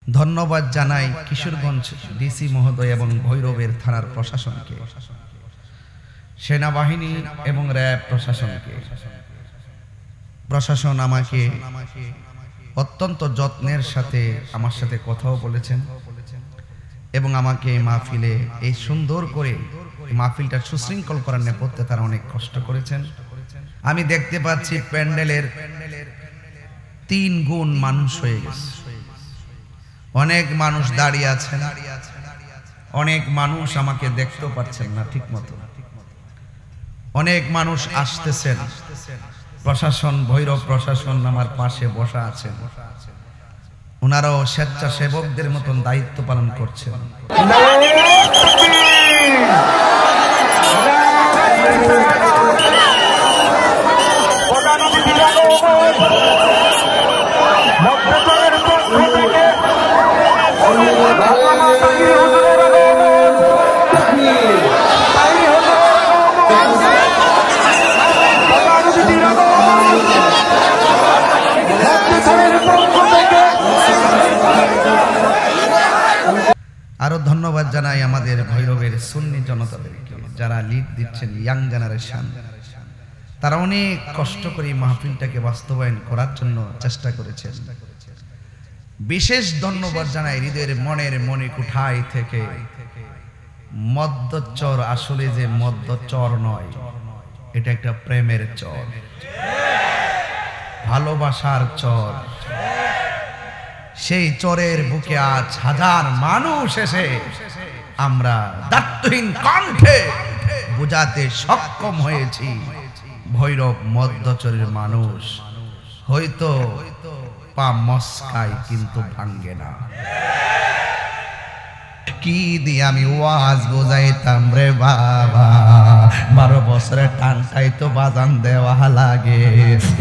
ধন্যবাদ জানাই কিশোরগঞ্জ ডিসি মহোদয় এবং ভৈরবের থানার প্রশাসনকে, সেনাবাহিনী এবং র্যাব প্রশাসনকে। প্রশাসন আমাকে অত্যন্ত যত্নের সাথে আমার সাথে কথাও বলেছেন এবং আমাকে মাহফিলে এই সুন্দর করে মাহফিলটা সুশৃঙ্খল করার নেপথ্যে তারা অনেক কষ্ট করেছেন। আমি দেখতে পাচ্ছি প্যান্ডেলের 3 গুণ মানুষ হয়ে গেছে। অনেক মানুষ দাঁড়িয়ে আছেন, অনেক মানুষ আমাকে দেখতেও পাচ্ছেন না ঠিক মতো, অনেক মানুষ আসতেছেন। প্রশাসন, ভৈরব প্রশাসন আমার পাশে বসা আছেন, ওনারাও স্বেচ্ছাসেবকদের মতন দায়িত্ব পালন করছেন। আরো ধন্যবাদ জানাই আমাদের ভৈরবের সুন্নি জনতাদেরকে, যারা লিড দিচ্ছেন, ইয়াং জেনারেশন। তারা অনেক কষ্ট করে মাহফিলটাকে বাস্তবায়ন করার জন্য চেষ্টা করেছেন। বিশেষ ধন্যবাদ জানাই হৃদয়ের মনের মণিকুঠায় থেকে। মদ্যচর আসলে যে মদ্যচর নয়, এটা একটা প্রেমের চর, ভালোবাসার চর। সেই চরের বুকে আজ হাজার মানুষ এসে আমরা দায়িত্বহীন কণ্ঠে বুঝাতে সক্ষম হয়েছি, ভৈরব মধ্যচরের মানুষ হয়তো পা মস্কায় কিন্তু ভাঙ্গে না। কি দিয়ে আমি ওয়াজ বোঝাইতাম রে বাবা, 12 বছরের টানটাই তো বাজান দেওয়া লাগে,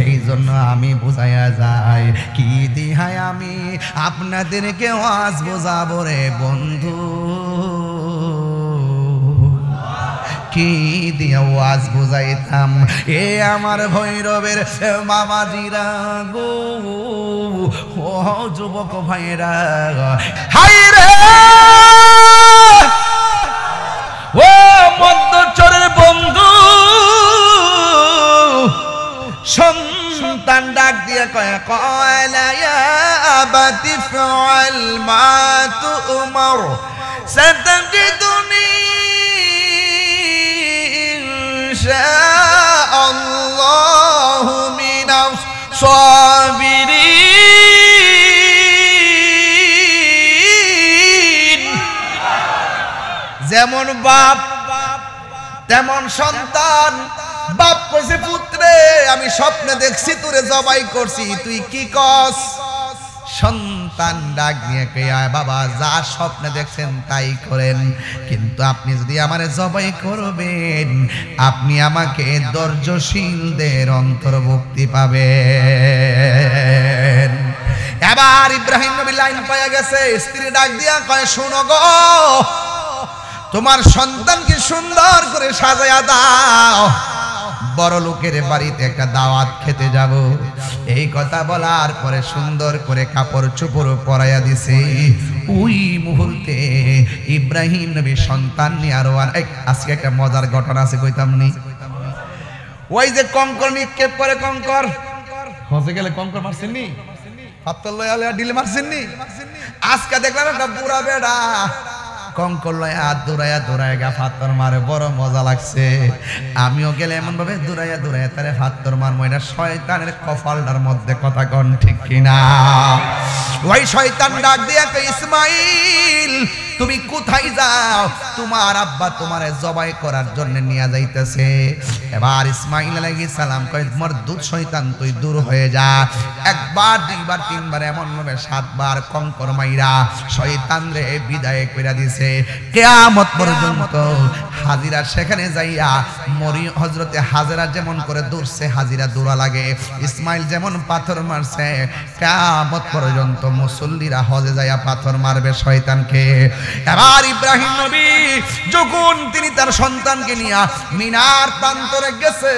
এই জন্য আমি বুঝাইয়া যাই। কি দিয়ে আমি আপনাদেরকে ওয়াজ বোঝাবো রে বন্ধু, কি দিয়ে ওয়াজ বুঝাইতাম এ আমার ভৈরবের মামাজিরা গো, ও যুবক ভাইরা। হাই রে ও মধ্যচরের বন্ধু, সন্তান ডাক দিয়ে কয় কয়লা ইয়া আবাতি ফাল মা তুমার সাতাজিদুনি ইনশাআল্লাহু মিনাস সাবিরিন। যেমন বাপ তেমন সন্তান। বাপ কইছে পুত্রে আমি স্বপ্নে দেখছি তোরে জবাই করছি, তুই কি কস? সন্তান ডাক দিয়ে কয় বাবা যা স্বপ্নে দেখছেন তাই করেন, কিন্তু আপনি যদি আমারে জবাই করবেন আপনি আমাকে ধৈর্যশীলদের অন্তর্ভুক্তি পাবেন। এবার ইব্রাহিম নবী লাইন পাওয়া গেছে, স্ত্রী ডাক দিয়া কয় শোনো গো, তোমার সন্তানকে সুন্দর করে সাজায়া দাও, বড় লোকের বাড়িতে একটা দাওয়াত খেতে যাব। এই কথা বলার পরে সুন্দর করে কাপড় চোপড় পরাইয়া দিছে। ওই মুহূর্তে ইব্রাহিম নবী সন্তান নিয়ে আরো আজকে একটা মজার ঘটনা আছে কইতাম নি। ওই যে কঙ্কর নিক্ষেপ করে, কঙ্কর হজে গেলে কঙ্কর মারছেন নি, পাত্তর লয়া ডিলে মারছেন নি। আজকে দেখলাম একটা বুড়া বেড়া কঙ্কর লয়া দৌড়াইয়া দৌড়াইয়া ফাত্তর মারে, বড় মজা লাগছে। আমিও গেলে এমন ভাবে দৌড়াইয়া দৌড়াইয়া তারে ফাত্তর মারবো, এটা শয়তানের কপালটার মধ্যে কথা কন ঠিক কিনা? ওই শয়তান ডাক দিয়া কয় ইসমাইল তুমি কোথায় যাও? তোমার আব্বা তোমারে জবাই করার জন্য নিয়ে যাইতেছে। এবার ইসমাইল আলাইহিস সালাম কয় তোমার দুধ শয়তান তুই দূর হয়ে যা। একবার দুইবার তিনবার এমন ভাবে 7 বার কঙ্কর মাইরা শয়তান রে বিদায় কইরা দিছে। কিয়ামত পর্যন্ত হাজিরা সেখানে যাইয়া মরি হযরতে হাজেরা যেমন করে দৌড়ছে হাজিরা দৌড়া লাগে, ইসমাইল যেমন পাথর মারছে, কিয়ামত পর্যন্ত মুসল্লিরা হজে যাইয়া পাথর মারবে শয়তানকে। এবার ইব্রাহিম নবী যখন তিনি তার সন্তানকে নিয়ে মিনার প্রান্তরে গেছে,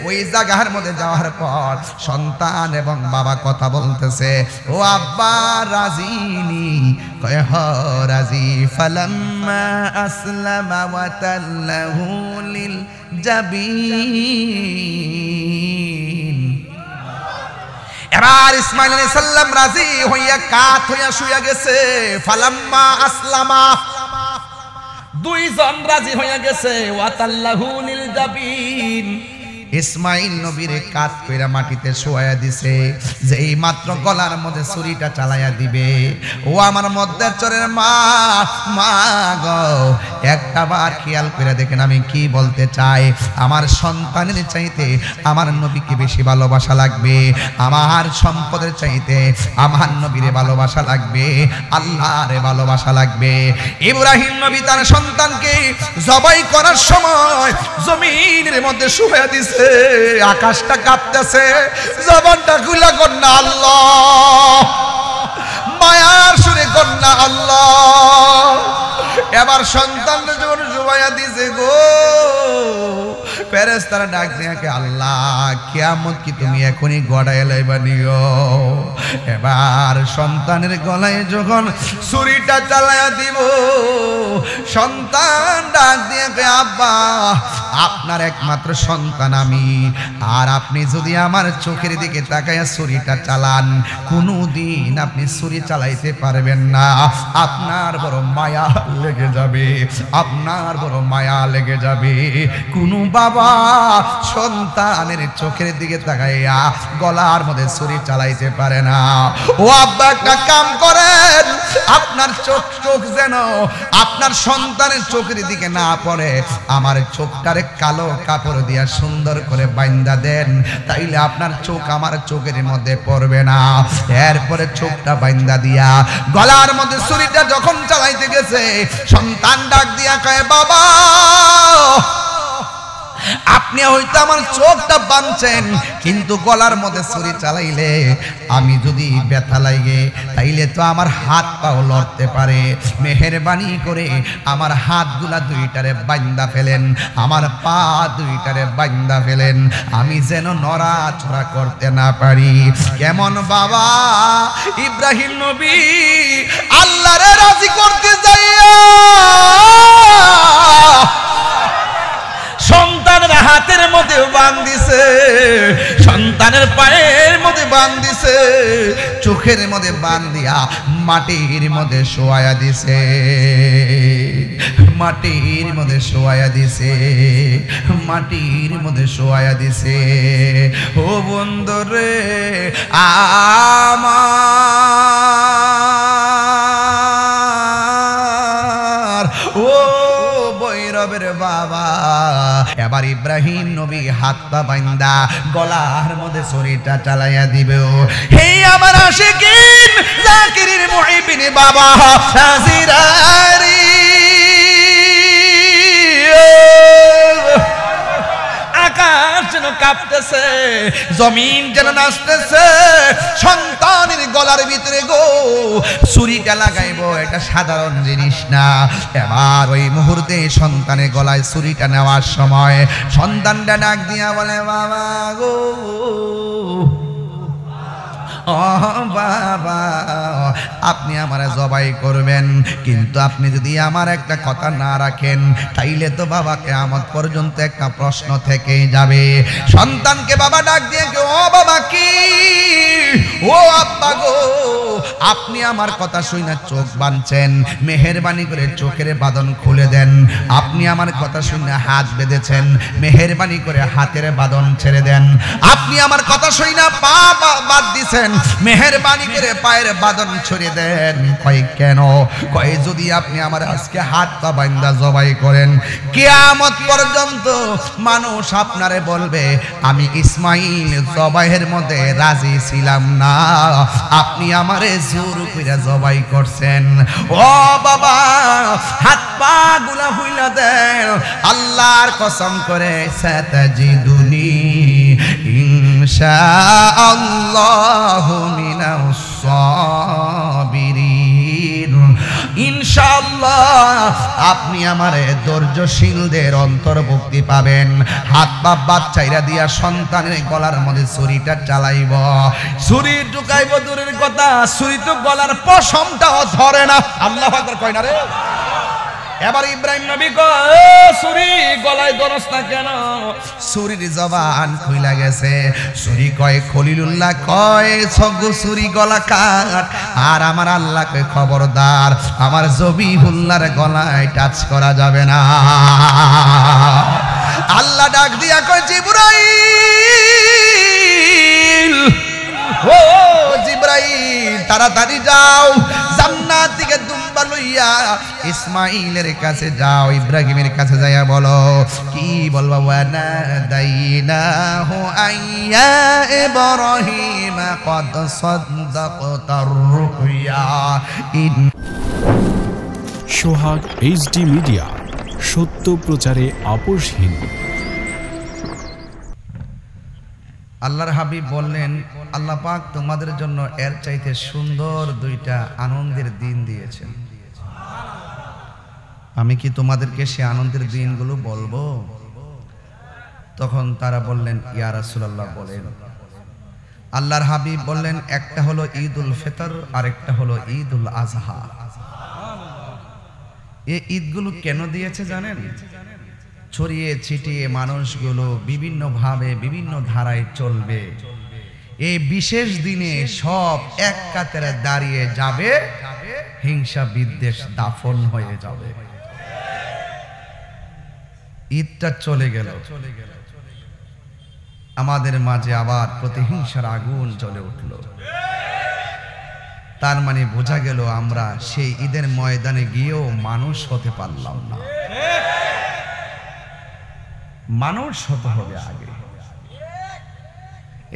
ওই জায়গার মধ্যে যাওয়ার পর সন্তান এবং বাবা কথা বলতেছে, ও আব্বা রাজিনি, কয় হ রাজি। ফালাম্মা আসলামা ওয়া তাল্লাহু লিল জাবিন। এবার ইসমাইল আলাইহিস সালাম রাজি হইয়া কাত হইয়া শুয়ে গেছে। ফালাম্মা আসলামা, দুইজন রাজি হইয়া গেছে। ওয়া তাল্লাহু লিল জাবিন, ইসমাইল নবীর কাত কইরা মাটিতে শোয়া দিছে, যে এই মাত্র গলার মধ্যে ছুরিটা চালাইয়া দিবে। ও আমার মধ্যে চরের মা, মা গো, একটা বার খেয়াল করে দেখেন আমি কি বলতে চাই। আমার সন্তানের চাইতে আমার নবীকে বেশি ভালোবাসা লাগবে, আমার সম্পদের চাইতে আমার নবীরে ভালোবাসা লাগবে, আল্লাহরে ভালোবাসা লাগবে। ইব্রাহিম নবী তার সন্তানকে জবাই করার সময় জমিনের মধ্যে শুয়ে দিছে। আকাশটা কাঁপতেছে, জবানটা খুলা কন্যা আল্লাহ, মায়ার সুরে কন্যা আল্লাহ। এবার সন্তান যখন জুবাইয়া দিছে গো, ফেরেশতারা ডাক দিয়ে, আল্লাহ কিয়ামত কি তুমি এখনই গড়ায় লাইবা নিও। এবার সন্তানের গলায় যখন ছুরিটা চালায়া দিব, সন্তান ডাক দিয়ে আব্বা আপনার একমাত্র সন্তান আমি, আর আপনি যদি আমার চোখের দিকে তাকায়া ছুরিটা চালান, কোনোদিন আপনি ছুরি চালাইতে পারবেন না। আপনার বড় মায়া লেগে যাবে, আপনার বড় মায়া লেগে যাবে। কোন বাবা সন্তানের চোখের দিকে তাকাইয়া গলার মধ্যে ছুরি চালাইতে পারে না। ও আব্বা একটা কাম করেন, আপনার চোখ যেন আপনার সন্তানের চোখের দিকে না পড়ে, আমার চোখটারে কালো কাপড় দিয়া সুন্দর করে বাইন্দা দেন, তাইলে আপনার চোখ আমার চোখের মধ্যে পড়বে না। এরপরে চোখটা বাইন্দা দিয়া গলার মধ্যে ছুরিটা যখন চালাইতে গেছে, সন্তান ডাক দিয়া কয়, বাবা আপনি হয়তো আমার চোখটা বাঁধছেন, কিন্তু গলার মধ্যে ছুরি চালাইলে আমি যদি ব্যথা লাগে তাইলে তো আমার হাত পাও লড়তে পারে। মেহেরবানি করে আমার হাতগুলা দুইটারে বাঁধা ফেলেন, আমার পা দুইটারে বাঁধা ফেলেন, আমি যেন নড়াচড়া করতে না পারি। কেমন বাবা! ইব্রাহিম নবী আল্লাহরে রাজি করতে যাইয়া সন্তানের হাতের মধ্যে বাঁধ দিছে, সন্তানের পায়ের মধ্যে বাঁধ দিছে, চোখের মধ্যে বাঁধ দিয়া মাটির মধ্যে শোয়া দিছে, মাটির মধ্যে শোয়া দিছে, মাটির মধ্যে শোয়া দিছে। ও বন্ধুরে আমার, ও বৈরবের বাবা, এবার ইব্রাহিম নবী হাত পা বাইন্দা গলার মধ্যে ছুরিটা চালাইয়া দিবে। হে আমার আশিকিন জাকিরিন মুহিবিন বাবা হাজিরারি, আকাশ যেন কাঁপতেছে, জমিন যেন নাচতেছে, সন্তানের গলার ভিতরে গো ছুরিটা লাগাইবো, এটা সাধারণ জিনিস না। এবার ওই মুহূর্তে সন্তানের গলায় ছুরিটা নেওয়ার সময় সন্তানটা ডাক দিয়া বলে, বাবা গো, ও বাবা আপনি আমারে জবাই করবেন, কিন্তু আপনি যদি আমার একটা কথা না রাখেন তাইলে তো বাবা কিয়ামত পর্যন্ত একটা প্রশ্ন থেকেই যাবে। সন্তানকে বাবা ডাক দিয়ে, ও বাবা কি, ও আব্বা গো, আপনি আমার কথা শুনে চোখ বাঁধছেন, মেহেরবানি করে চোখের বাঁধন খুলে দেন। আপনি আমার কথা শুনে হাত বেঁধেছেন, মেহেরবানি করে হাতের বাঁধন ছেড়ে দেন। আপনি আমার কথা শুনে পা বাদ দিছেন, মেহেরবানি করে পায়ের বাঁধন ছড়িয়ে দেন। কয় কেন? কয় যদি আপনি আমার আজকে হাত পা বাঁধা জবাই করেন, কিয়ামত পর্যন্ত মানুষ আপনারে বলবে আমি ইসমাইল জবাইয়ের মধ্যে রাজি ছিলাম না, আপনি আমারে জোর কইরা জবাই করছেন। ও বাবা হাত পা গুলা হইলা দেন, আল্লাহর কসম করে সাতাজিদুনি ইনশাআল্লাহু মিনাস সাবিরিন। ইনশাআল্লাহ আপনি আমার ধৈর্যশীলদের অন্তর্ভুক্তি পাবেন। হাত পা বাচ্চাইরা দিয়া সন্তানের গলার মধ্যে ছুরিটা চালাইব, ছুরি ঢুকাইব দূরের কথা, ছুরি তো গলার পশমটাও ধরে না। আল্লাহু আকবার কয় না রে। এবার ইব্রাহিম নবী কয় ছুরি গলায় ধরস না কেন? ছুরির জবান খুইলা গেছে। ছুরি কয় খলিলুল্লাহ কয় ছগু ছুরি গলা কাট, আর আমার আল্লাহ কয় খবরদার আমার জবিহুল্লাহর গলায় টাচ করা যাবে না। আল্লাহ ডাক দিয়া কয় জিবরাইল, ও জিবরাইল তাড়াতাড়ি যাও, জান্নাত থেকে দুম্বা লইয়া ইসমাইলের কাছে যাও, ইব্রাহিমের কাছে যাইয়া বলো কি বলবা? ওয়ানা দাইনাহু আইয়া ইব্রাহিম ক্বাদ সাদ্দাকতার রুয়া। সোহাগ এইচডি মিডিয়া, সত্য প্রচারে আপোষহীন। আল্লাহর হাবিব বললেন আল্লাহ পাক তোমাদের জন্য এর চাইতে সুন্দর দুইটা আনন্দের দিন দিয়েছেন। আমি কি তোমাদেরকে সে আনন্দের দিনগুলো বলবো? তখন তারা বললেন ইয়া রাসূলুল্লাহ বলেন। আল্লাহর হাবিব বললেন একটা হলো ঈদুল ফিতর আর একটা হলো ঈদুল আজহা। এই ঈদগুলো কেন দিয়েছে জানেন? ছড়িয়ে ছিটিয়ে মানুষগুলো বিভিন্ন ভাবে বিভিন্ন ধারায় চলবে, এই বিশেষ দিনে সব এক কাতারে দাঁড়িয়ে যাবে, হিংসা বিদ্বেষ দাফন হয়ে যাবে। ঈদটা চলে গেল, আমাদের মাঝে আবার প্রতিহিংসার আগুন জ্বলে উঠল। তার মানে বোঝা গেল আমরা সেই ঈদের ময়দানে গিয়েও মানুষ হতে পারলাম না। মানুষ হতে হবে আগে।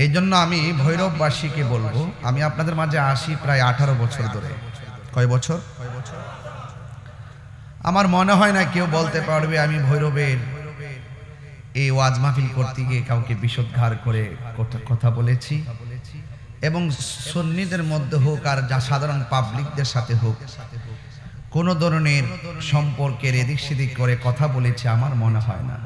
এই জন্য আমি ভৈরববাসীকে বলবো, আমি আপনাদের মাঝে আসি প্রায় 18 বছর ধরে। কয় বছর? আমার মনে হয় না কেউ বলতে পারবে আমি ভৈরবের এই ওয়াজ মাহফিল করতে গিয়ে কাউকে বিষোদ্গার করে কথা বলেছি, এবং সুন্নিদের মধ্যে হোক আর যা সাধারণ পাবলিকদের সাথে হোক কোন ধরনের সম্পর্কের এদিক সেদিক করে কথা বলেছি আমার মনে হয় না।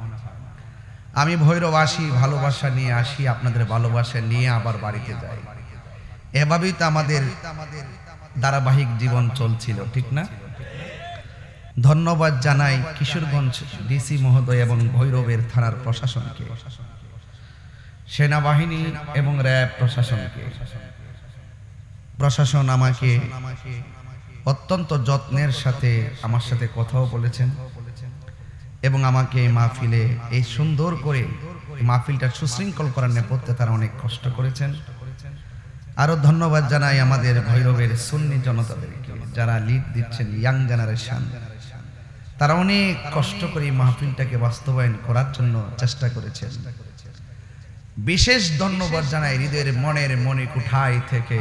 আমি ভৈরব আসি, ভালোবাসা নিয়ে আসি, আপনাদের ভালোবাসা নিয়ে আবার বাড়িতে যাই। এভাবেই তো আমাদের ধারাবাহিক জীবন চলছিল, ঠিক না? ধন্যবাদ জানাই কিশোরগঞ্জ ডিসি মহোদয় এবং ভৈরবের থানার প্রশাসনকে, সেনাবাহিনী এবং র্যাব প্রশাসনকে। প্রশাসন আমাকে অত্যন্ত যত্নের সাথে আমার সাথে কথাও বলেছেন এবং আমাকে মাহফিলে এই সুন্দর করে মাহফিলটা সুশৃঙ্খল করার নেপথ্যে তারা অনেক কষ্ট করেছেন। আরো ধন্যবাদ জানাই আমাদের ভৈরবের সুন্নি জনতাদেরকে যারা লিড দিচ্ছেন, ইয়াং জেনারেশন। তারা অনেক কষ্ট করে মাহফিলটাকে বাস্তবায়ন করার জন্য চেষ্টা করেছেন। বিশেষ ধন্যবাদ জানাই হৃদয়ের মনের মণিকুঠায় থেকে।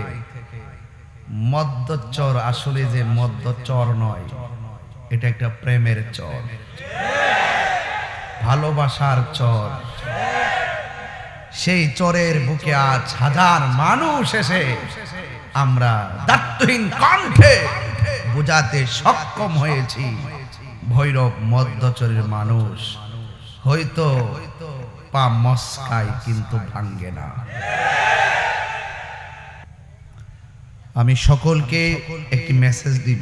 মদ্যচর আসলে যে মদ্যচর নয়, এটা একটা প্রেমের চর, ভালোবাসার চর। সেই চরের বুকে আজ হাজার মানুষ এসে আমরা দায়িত্বহীন কণ্ঠে বুঝাতে সক্ষম হয়েছি ভৈরব মধ্যচরের মানুষ হয়তো পা মস্কায় কিন্তু ভাঙ্গে না। আমি সকলকে একটি মেসেজ দিব।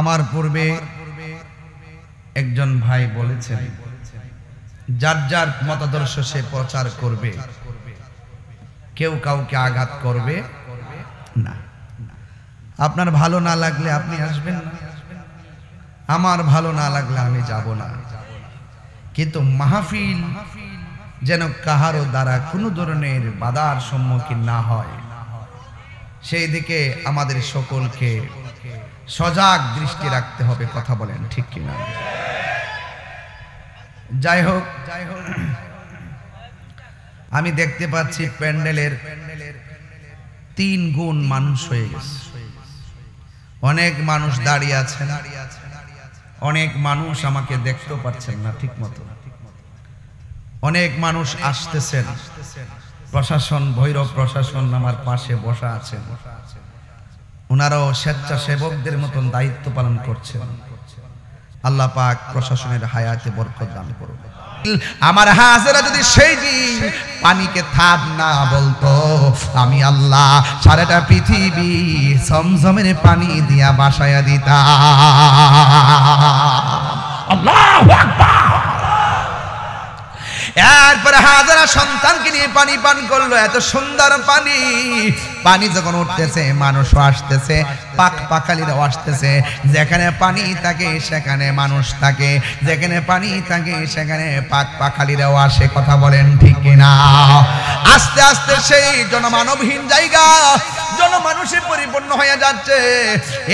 আমার পূর্বে একজন ভাই বলেছেন যার যার মতাদর্শ সে প্রচার করবে, কেউ কাউকে আঘাত করবে না। আপনার ভালো না লাগলে আপনি আসবেন না, আমার ভালো না লাগলে আমি যাব না। কিন্তু মাহফিল যেন কাহারো দ্বারা কোনো ধরনের বাধার সম্মুখীন না হয়, সেই দিকে আমাদের সকলকে সজাগ দৃষ্টি রাখতে হবে। কথা বলেন ঠিক কিনা? যাই হোক, আমি দেখতে পাচ্ছি প্যান্ডেলের 3 গুণ মানুষ হয়ে গেছে। অনেক মানুষ দাঁড়িয়ে আছেন, অনেক মানুষ আমাকে দেখতেও পাচ্ছেন না ঠিক মতো, অনেক মানুষ আসতেছেন, প্রশাসন, ভৈরব প্রশাসন আমার পাশে বসা আছে, ওনারাও স্বেচ্ছাসেবকদের মতন দায়িত্ব পালন করছেন। আল্লাহ পাক প্রশাসনের হায়াতে বরকত দান করুন। আমার হাজেরা যদি সেই দিন পানিকে থাম না বলতো, আমি আল্লাহ সারাটা পৃথিবী জমজমের পানি দিয়া বাসায়া দিতাম। আল্লাহু আকবার। এরপরে হাজারা সন্তানকে নিয়ে পানি পান করলো, এত সুন্দর পানি। পানি যখন উঠতেছে মানুষও আসতেছে, পাক পাখালিরাও আসতেছে। যেখানে পানি থাকে সেখানে মানুষ থাকে, যেখানে পানি থাকে সেখানে পাক পাখালিরাও আসে। কথা বলেন ঠিক কিনা? আস্তে আস্তে সেই জনমানবহীন জায়গা জনমানুষে পরিপূর্ণ হয়ে যাচ্ছে।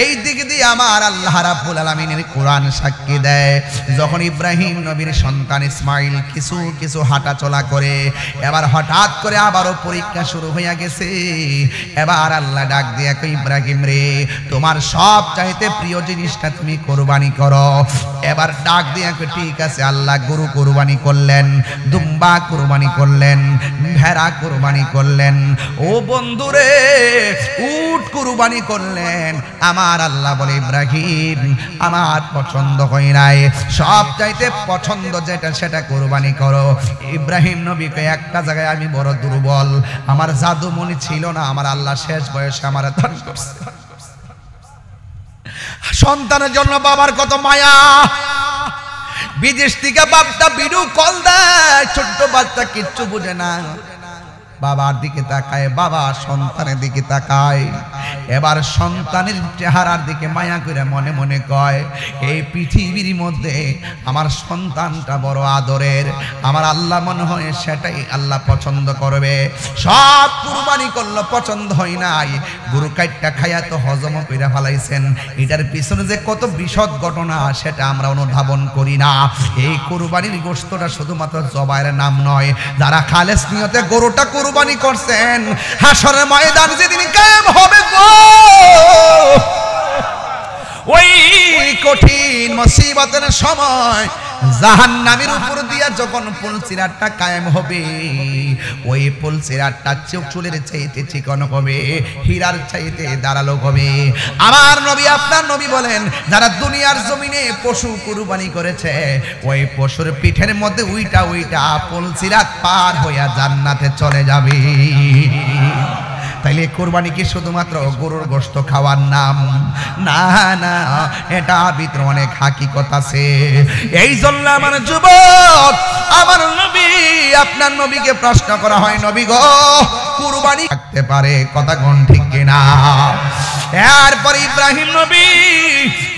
এই দিক দিয়ে আমার আল্লাহ রাব্বুল আলামিনের কোরআন সাক্ষী দেয়, যখন ইব্রাহিম নবীর সন্তান ইসমাইল কিছু কিছু হাঁটা চলা করে, এবার হঠাৎ করে আবারও পরীক্ষা শুরু হয়ে গেছে। এবার আল্লাহ ডাক দিয়ে কই, ইব্রাহিম রে, তোমার সব চাইতে প্রিয় জিনিসটা তুমি কুরবানি করো। এবার ডাক দিয়ে কই, ঠিক আছে। আল্লাহ গরু কুরবানি করলেন, দুম্বা কুরবানি করলেন, ভেড়া কুরবানি করলেন। ও বন্ধুরে, উট কুরবানি করলেন। আমার আল্লাহ বলে, ইব্রাহিম আমার পছন্দ হয় নাই, সব চাইতে পছন্দ যেটা সেটা কুরবানি করো। ইব্রাহিম নবীকে একটা জায়গায় আমি বড় দুর্বল, আমার জাদুমণি ছিল না, আমার আল্লাহ শেষ বয়সে আমার দান করছে। সন্তানের জন্য বাবার কত মায়া। বিদেশ থেকে বাপটা ভিডিও কল দেয়, ছোট্ট বাচ্চা কিচ্ছু বুঝে না, বাবার দিকে তাকায়, বাবা সন্তানের দিকে তাকায়। এবার সন্তানের চেহারার দিকে মায়া করে মনে মনে কয়, এই পৃথিবীর মধ্যে আমার সন্তানটা বড় আদরের, আমার আল্লাহ মনে হয় সেটাই আল্লাহ পছন্দ করবে। সব কুরবানি করলো, পছন্দ হয় নাই, গরু কাইটটা খাইয়া তো হজম কইরা ফেলাইছেন। এটার পিছনে যে কত বিশদ ঘটনা সেটা আমরা অনুধাবন করি না। এই কুরবানির গোশতটা শুধুমাত্র জবাইয়ের নাম নয়, যারা খালেস নিয়তে গরুটা কুরবানি করছেন, হাসরের ময়দান যেদিন কায়েম হবে গো, ওই কঠিন মুসিবতের সময় জাহান্নামের উপর দিয়া যখন পুলসিরাতটা কায়েম হবে, ওই পুলসিরাতটা চুলের চাইতে চিকন হবে, হীরার চাইতে ধারালো হবে। আমার নবী, আপনার নবী বলেন, যারা দুনিয়ার জমিনে পশু কুরবানি করেছে, ওই পশুর পিঠের মধ্যে উইটা উইটা পুলসিরাত পার হইয়া জান্নাতে চলে যাবে। তাইলে কোরবানি কি শুধুমাত্র গরুর গোশত খাওয়ার নাম? না না, এটা ভিতরে অনেক হাকিকত আছে। এই জন্য আমার যুবক, আমার নবী, আপনার নবীকে প্রশ্ন করা হয়, নবী গো, কুরবানি থাকতে পারে? কথা কোন ঠিক কিনা? এরপর ইব্রাহিম নবী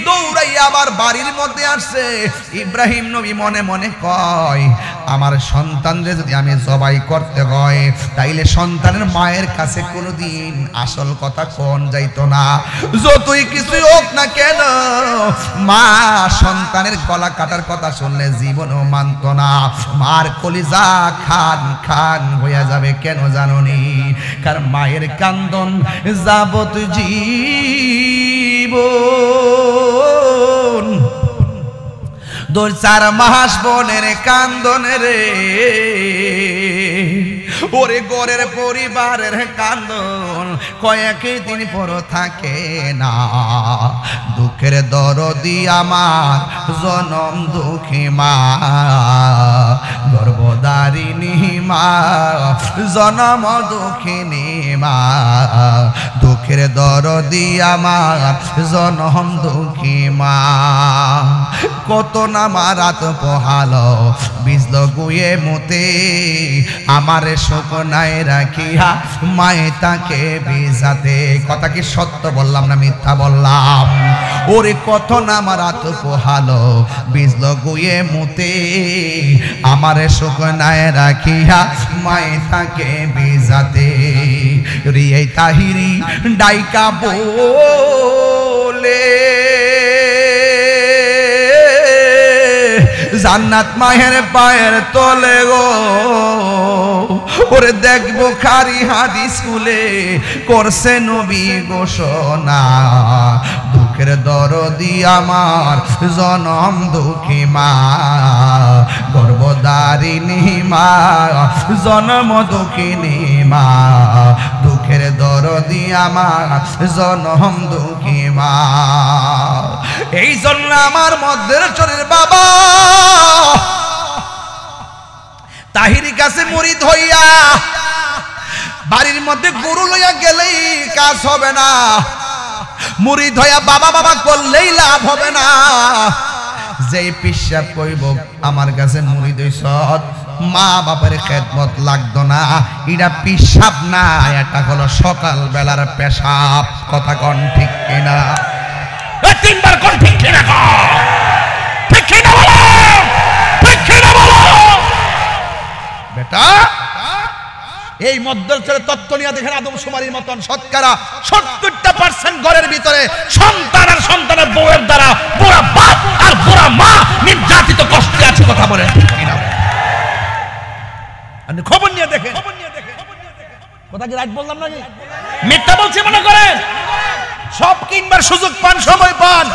দৌড়াইয়া আবার বাড়ির মধ্যে আসছে। ইব্রাহিম নবী মনে মনে কয়, আমার সন্তানরে যদি আমি জবাই করতে হয়, তাইলে সন্তানের মায়ের কাছে কোনোদিন আসল কথা কোন যাইতো না। যতই কিছু হোক না কেন, মা সন্তানের গলা কাটার কথা শুনলে জীবনও মানত না। মার কলিজা খান খান হইয়া যাবে, কেন জানোনি? কারণ মায়ের কান্দন যাবত জীবন, 2-4 মাস বোনের কান্দন রে, ওরে গরের পরিবারের কান্দন কয়েক দিন পর থাকে না। দুঃখের দরদি আমার জনম দুঃখী মা, গর্ভধারিণী মা, জনম দুঃখিনী মা, দুঃখের দরদি আমার জনম দুঃখী মা। কত না মারাত পোহালো, বিজল গুয়ে মতে, আমার শোকনায় রাখিয়া মায়ে তাকে বিজাতে। কথা কি সত্য বললাম না মিথ্যা বললাম? ওরে কত না মারাত পোহালো, বিজল গুয়ে মতে, আমার শোকনায় রাখিয়া মায়ে তাকে বিজাতে। রিয়ে তাহিরি ডাইকা বলে, জান্নাত মায়ের পায়ের তলে গো, ওরে দেখবো খারি হাদিস খুলে করছে নবী ঘোষণা। দুঃখের দুঃখের দরদি আমার জনম দুঃখী মা, গর্ভধারিণী মা, জনম দুঃখিনী মা, দুঃখের দরদি আমার জনম দুঃখী মা। এই জন্য আমার মধ্যের চরের বাবা তাহিরি কাছে মুরিদ হইয়া বাড়ির মধ্যে গরু লইয়া গেলেই কাজ হবে না, মুরিদ হইয়া বাবা বাবা করলেই লাভ হবে না। যেই পিসাব কইব আমার কাছে মুরিদ হইছ, মা বাবার খেদমত লাগতো না, এটা পিসাব না, এটা হলো সকাল বেলার পেশাব। কথা কোন ঠিক কিনা? তিনবার কোন ঠিক কিনা? ঠিক কিনা বলো, ঠিক কিনা বলো বেটা। এই মধ্যলচরের তত্ত্ব নিয়ে দেখেন আদমশুমারির মতন শতকরা 70% ঘরের ভিতরে সন্তান আর সন্তানের বউয়ের দ্বারা বুড়া বাপ আর বুড়া মা নির্যাতিত কষ্টে আছে। কথা বলেন ঠিক কিনা? আপনি খবর নিয়ে দেখেন। কথা কি রাইট বললাম নাকি মিথ্যা বলছি মনে করেন? সব কিনবার সুযোগ পান, সময় পান,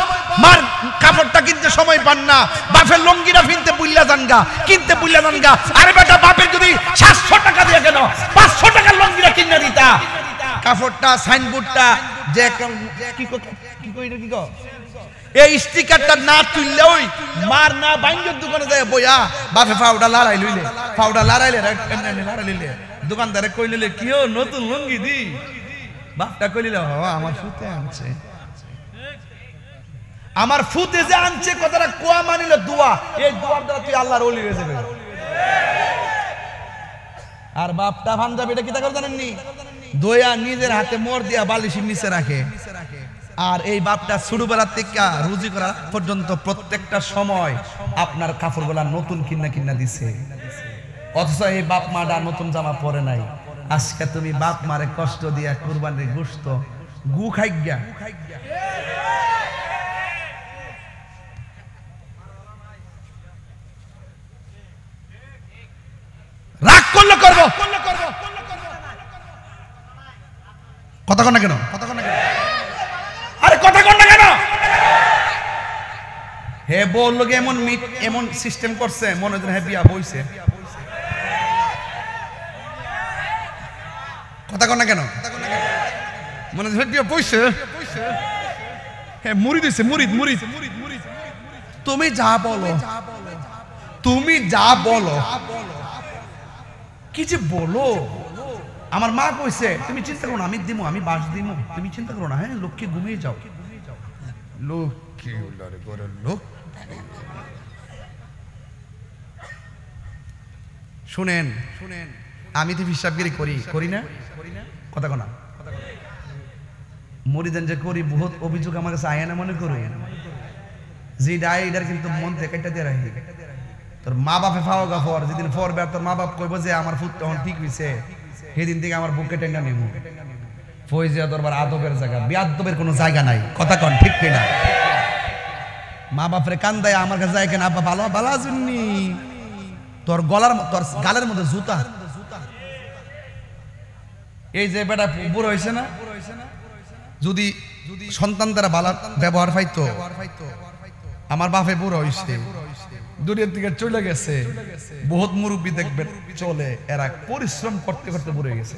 মার কাপড়টা কিনতে সময় পান না, বাপের লঙ্গিটা কিনতে বুইল্লা জানগা, কিনতে বুইল্লা জানগা। আরে বেটা, বাপের যদি 700 টাকা দিয়ে কেন 500 টাকার লঙ্গিটা কিনে দিতা, কাপড়টা সাইনবোর্ডটা যে কি কো এই স্টিকারটা না তুললে ওই মার না বাইঙ্গের দোকানে যায় বইয়া বাপে পাউডার লড়াই লইলে, পাউডার লড়াইলে লড়াইলে দোকানদারে কইলে কি ও নতুন লঙ্গি দি, বাপটা কইল আমার ফুতে আনছে, আমার ফুতে যে আনছে কথাটা কোয়া মানিল দোয়া, এই দোয়ার দ্বারা তুই আল্লাহর ওলি হয়ে যাবে। আর বাপটা পাঞ্জাবিটা কি তা করে জানেননি? দয়া নিজের হাতে মোর দিয়া বালিশের নিচে রাখে। আর এই বাপটা ছোটবেলা থেকে রুজি করা পর্যন্ত প্রত্যেকটা সময় আপনার কাপড়গুলা নতুন কিনা দিছে, অথচ এই বাপ মাটা নতুন জামা পরে নাই। আজকে তুমি বাপ মারে কষ্ট দিয়া কুরবানির গোশত গু খাইগা, রাগ করলে করবো। কথা কন না কেন? আরে কথা কন না কেন? হে বললো এমন এমন সিস্টেম করছে মনে হয় হে বিয়া বইছে। কথা কন না কেন? মনে হয় বিয়া বইছে। হ্যাঁ মুরিদ হইছে, মুরিদ মুরিদ। তুমি যা বলো, তুমি যা বলো, কি যে বলো। আমার মা কইছে তুমি চিন্তা করো না, আমি দিমু, আমি বাস দিমু, তুমি চিন্তা করো না। হ্যাঁ লক্ষ্মী ঘুমিয়ে যাও। লক্ষ্মী লোক শুনেন, আমি তো হিসাবগিরি করি না। কথা কনা মরিদান যে করি বহুত অভিযোগ আমার কাছে আয় না মনে করো, যে ডায় এটার কিন্তু মন থেকে একটা দিয়ে রাখি। তোর মা বাপে ফাও গাফর যেদিন ফরবে তোর মা বাপ কইব যে আমার ফুট তখন ঠিক হইছে, সেদিন থেকে আমার বুকে টেঙ্গা নেব। ফয়জিয়া দরবার আদবের জায়গা, বিয়াদবের কোনো জায়গা নাই। কথা কন ঠিক কিনা? মা বাপরে কান্দায় আমার কাছে যায় কেন? আব্বা ভালো ভালো আছেননি? তোর গালের মধ্যে জুতা। এই যে বেটা বুড়ো হয়েছে না, যদি সন্তান দ্বারা ভালো ব্যবহার পাইতো, আমার বাপে বুড়ো হয়েছে, দুনিয়ার দিকে চলে গেছে। বহুত মুরব্বী দেখবেন চলে, এরা পরিশ্রম করতে করতে বুড়ে গেছে,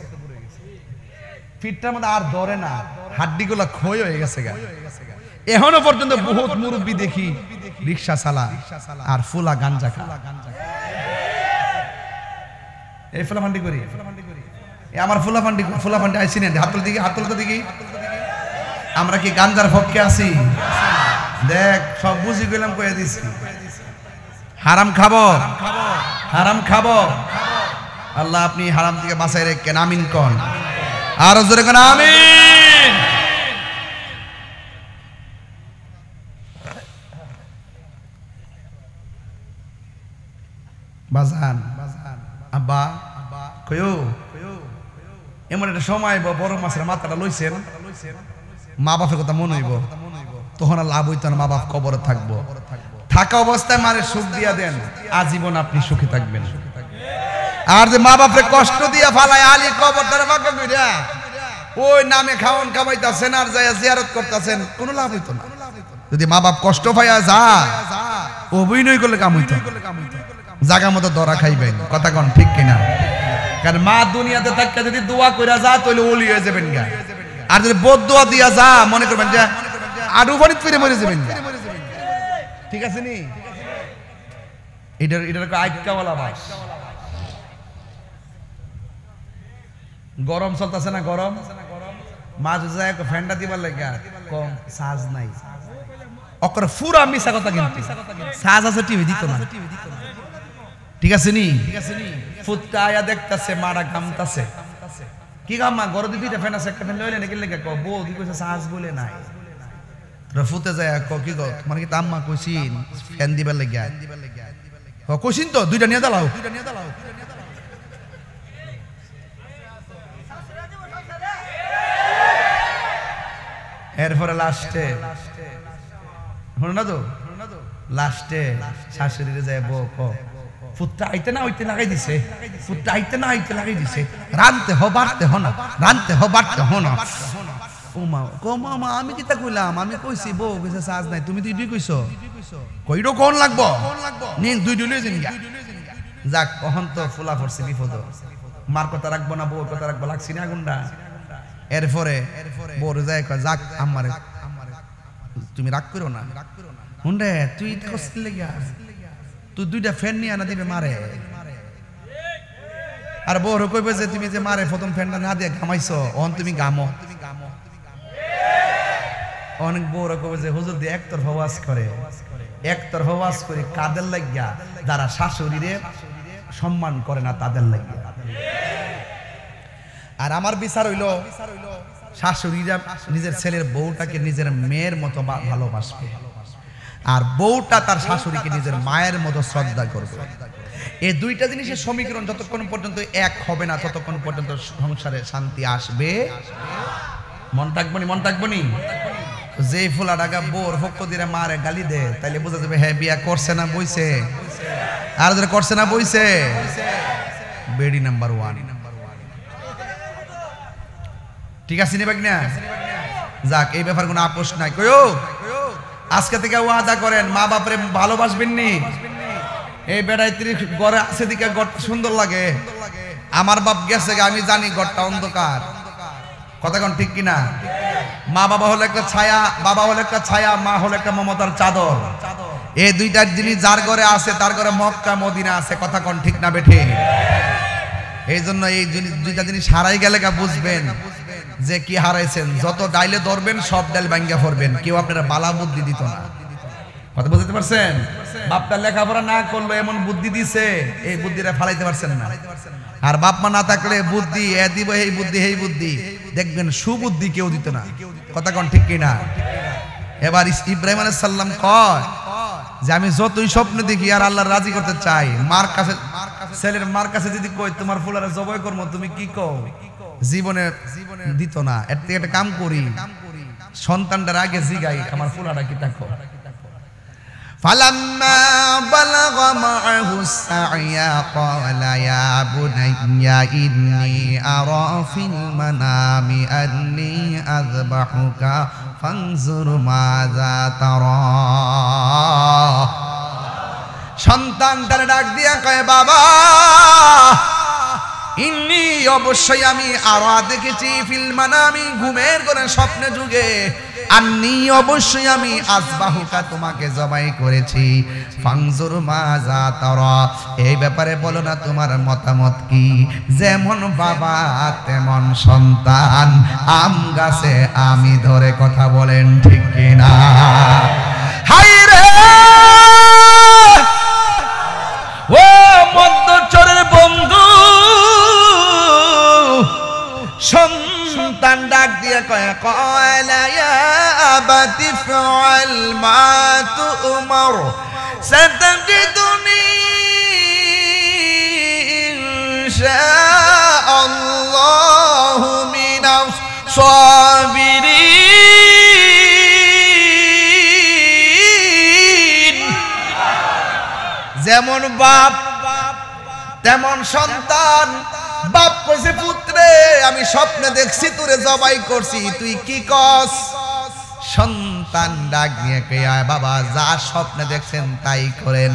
ফিটটার মধ্যে আর ধরে না, হাড্ডিগুলা ক্ষয় হয়ে গেছে। এখনো পর্যন্ত বহুত মুরব্বী দেখি রিক্সা চালা আর ফুলা গাঞ্জা খা। এই ফুলাফান্ডি করি, আমার ফুলাফান্ডি আইসি না, হাতল দিকে হাতলটা দিকে। আমরা কি গাঞ্জার পক্ষে আছি? দেখ সব বুঝি গেলাম, কয়ে দিছি হারাম খাবো, হারাম খাবো। আল্লাহ আপনি হারাম থেকে বাঁচাই রেখেন, আমিন কন। আরো জোরে কোন আমিন। বাজান আব্বা কয়ো এমন একটা সময় বড় মাছের মাথাটা লইছেন, মা বাপের কথা মনে হইব, তখন আর লাভ হইতো না, মা বাপ কবরে থাকবো। থাকা অবস্থায় মারে সুখ দিয়া দেন, আজীবন আপনি সুখে থাকবেন। আর যে মা বাপরে কষ্ট দিয়া ফালায় আলী কবরটারে ফাঁকা কইরা ওই নামে খাওয়ান কামাইতাছেন আর যায় জিয়ারত করতেছেন, কোনো লাভ হইতো না। যদি মা বাপ কষ্ট পাইয়া যা অভিনয় করলে কাম হইতো জায়গা মতো ধরা খাইবেন কথা কোন ঠিক কিনা কারণ মা দুনিয়াতে থাকতে যদি দোয়া কইরা যা তাহলে ওলি হয়ে যাবেন গা আর যদি বদ দোয়া দিয়া যা মনে করবেন যে আরো ফরিত ফিরে মরে যাবেন গা ঠিক আছে নি এটার আইক্কাওয়ালা বাস গরম চলতেছে না গরম মাঝে যায় ফ্যানটা দিবার লাগে কম সাজ নাই অকর পুরা মিছা কথা কিন্তু সাজ আছে টিভি দিত না ঠিক আছে নি ফুটকা আয়া দেখতাছে মারা গামতাছে কি গাম্মা গরো দুইটা ফ্যান আছে একটা ফ্যান লইলে নাকি লাগে কো বউ কি কইছে সাজ বলে নাই তোরা ফুটে যায় কো কি গো তোমার কি আম্মা কইছিন ফ্যান দিবার লাগে কো কইছিন তো দুইটা নিয়ে দাও এরপরে লাস্টে শুনো না তো লাস্টে শাশুড়িরে যায় বউ কো ফুটটা আইতে না হইতে লাগাই দিছে ফুটটা আইতে না হইতে লাগাই দিছে রানতে হ বাড়তে হ না রানতে হ বাড়তে হ না ও মা কো মামা আমি কিতা কইলাম আমি কইছি বউ কইছে সাজ নাই তুমি দুই কইছো কইরো কোন লাগবো নিন দুই লই যান গা যাক কখন তো ফুলা পড়ছে বিপদ মার কথা রাখবো না বউর কথা রাখবো লাগছি না গুন্ডা এরপরে বউর যায় কয় যাক আমারে তুমি রাগ করো না হুন্ডে তুই এটা করছিস লাগা তুই দুইটা ফ্যান নিয়ে আনা দিবে মারে আর বউর কইবে যে তুমি যে মারে প্রথম ফ্যানটা না দিয়ে ঘামাইছো অন তুমি গামো অনেক বউর কইবে যে হুজুর দিয়ে একতরফা ওয়াজ করে কাদের লাগিয়া যারা শাশুড়িরে সম্মান করে না তাদের লাগিয়া আর আমার বিচার হইল শাশুড়িরা নিজের ছেলের বউটাকে নিজের মেয়ের মতো ভালোবাসবে আর বউটা তার শাশুড়িকে নিজের মায়ের মতো শ্রদ্ধা করবে এই দুইটা জিনিসের সমীকরণ যতক্ষণ পর্যন্ত এক হবে না ততক্ষণ পর্যন্ত সংসারে শান্তি আসবে মন থাকবনি যে ফুলা ডাকা বোর পক্ষ দিয়ে মারে গালি দে তাইলে বোঝা যাবে হ্যাঁ বিয়া করছে না বইছে আর যারা করছে না বইছে বেডি নাম্বার 1 ঠিক আছে নি বাগনা যাক এই ব্যাপার কোনো আপোষ নাই কইও আজকে থেকে ওয়াদা করেন মা বাপরে ভালোবাসবেন নি এই বেড়াই ঘরে আছে দিকে ঘর সুন্দর লাগে আমার বাপ গেছে আমি জানি ঘরটা অন্ধকার কথা কোন ঠিক কিনা মা বাবা হলো একটা ছায়া বাবা হলো একটা ছায়া মা হলো একটা মমতার চাদর এই দুইটা জিনিস যার ঘরে আছে তার ঘরে মক্কা মদিনা আছে কথা কোন ঠিক না বেঠে এই জন্য এই দুইটা জিনিস হারাই গেলে বুঝবেন যে কি হারাইছেন যত ডাইলে ধরবেন সব ডাল ভাঙ্গা পড়বেন কেউ আপনারা বালা বুদ্ধি দিত না কথা বুঝতে পারছেন বাপটা লেখাপড়া না করলো এমন বুদ্ধি দিছে এই বুদ্ধিটা ফালাইতে পারছেন না আর বাপ মা না থাকলে বুদ্ধি এ দিব এই বুদ্ধি এই বুদ্ধি দেখবেন সুবুদ্ধি কেউ দিত না কথা কোন ঠিক কিনা এবার ইব্রাহিম আলাইহিস সালাম কয় যে আমি যতই স্বপ্ন দেখি আর আল্লাহর রাজি করতে চাই মার কাছে ছেলের মার কাছে যদি কই তোমার ফুলারে জবাই করব তুমি কি কও জীবনে দিত না এর থেকে একটা কাম করি সন্তানটার আগে জিগাই আমার ফুলাটা কি দেখো ফালাম্মা বালাগা মাআহু সাইয়া ক্বালা ইয়া বুনাইয়া ইন্নী আরা ফিল মানামি আন্নী আযবাহুকা ফানজুর মাযা তারা সন্তানটার ডাক দিয়া কয় বাবা ইন্নী অবশ্যই আমি আরা দেখেছি ফিল মানামি ঘুমের ঘরে স্বপ্নে যুগে আন্নী অবশ্যই আমি আযবাহুকা তোমাকে জবাই করেছি ফানজুর মাযা তারা এই ব্যাপারে বলো না তোমার মতামত কি যেমন বাবা তেমন সন্তান আম গাছে আমি ধরে কথা বলেন ঠিক কিনা হাই রে ও মধ্যচরের বন্ধু সন্তান ডাক দিয়ে কয় কয়লা ইয়া আবাতি ফাআল মা তুমার সাতাজিদুনি ইনশাআল্লাহু মিনাস সাবিরিন যেমন বাপ তেমন সন্তান বাপ কইছে পুত্রে আমি স্বপ্নে দেখছি তোরে জবাই করছি তুই কি কস সন্তান ডাক দিয়ে কয় বাবা যা স্বপ্নে দেখছেন তাই করেন,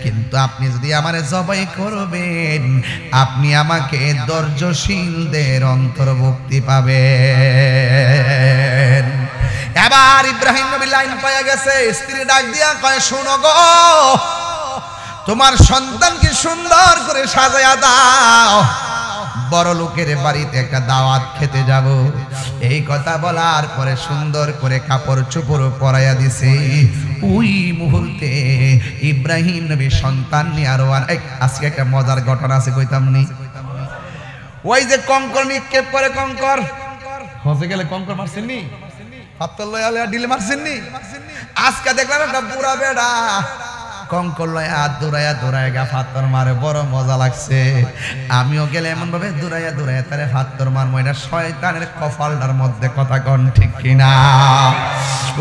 কিন্তু আপনি যদি আমারে জবাই করবেন আপনি আমাকে ধৈর্যশীলদের অন্তর্ভুক্তি পাবেন। এবার ইব্রাহিম নবী লাইন পাইয়া গেছে, স্ত্রী ডাক দিয়া কয় শোনো গো, তোমার সন্তানকে সুন্দর করে সাজায়া দাও, বড় লোকের বাড়িতে একটা দাওয়াত খেতে যাব। এই কথা বলার পরে সুন্দর করে কাপড় চোপড় পরাইয়া দিছে। ওই মুহূর্তে ইব্রাহিম নবী সন্তান নিয়ে আরো আজকে একটা মজার ঘটনা আছে কইতাম নি। ওই যে কঙ্কর নিক্ষেপ করে, কঙ্কর হজে গেলে কঙ্কর মারছেন নি, পাত্তর লয়া ডিলে মারছেন নি। আজকে দেখলাম একটা বুড়া বেড়া কঙ্কর লয়া দৌড়াইয়া দৌড়াইয়া গা ফাত্তর মারে, বড় মজা লাগছে। আমিও গেলে এমন ভাবে দৌড়াইয়া দৌড়াইয়া তারে ফাত্তর মারবো, এটা শয়তানের কপালটার মধ্যে কথা কন ঠিক কিনা।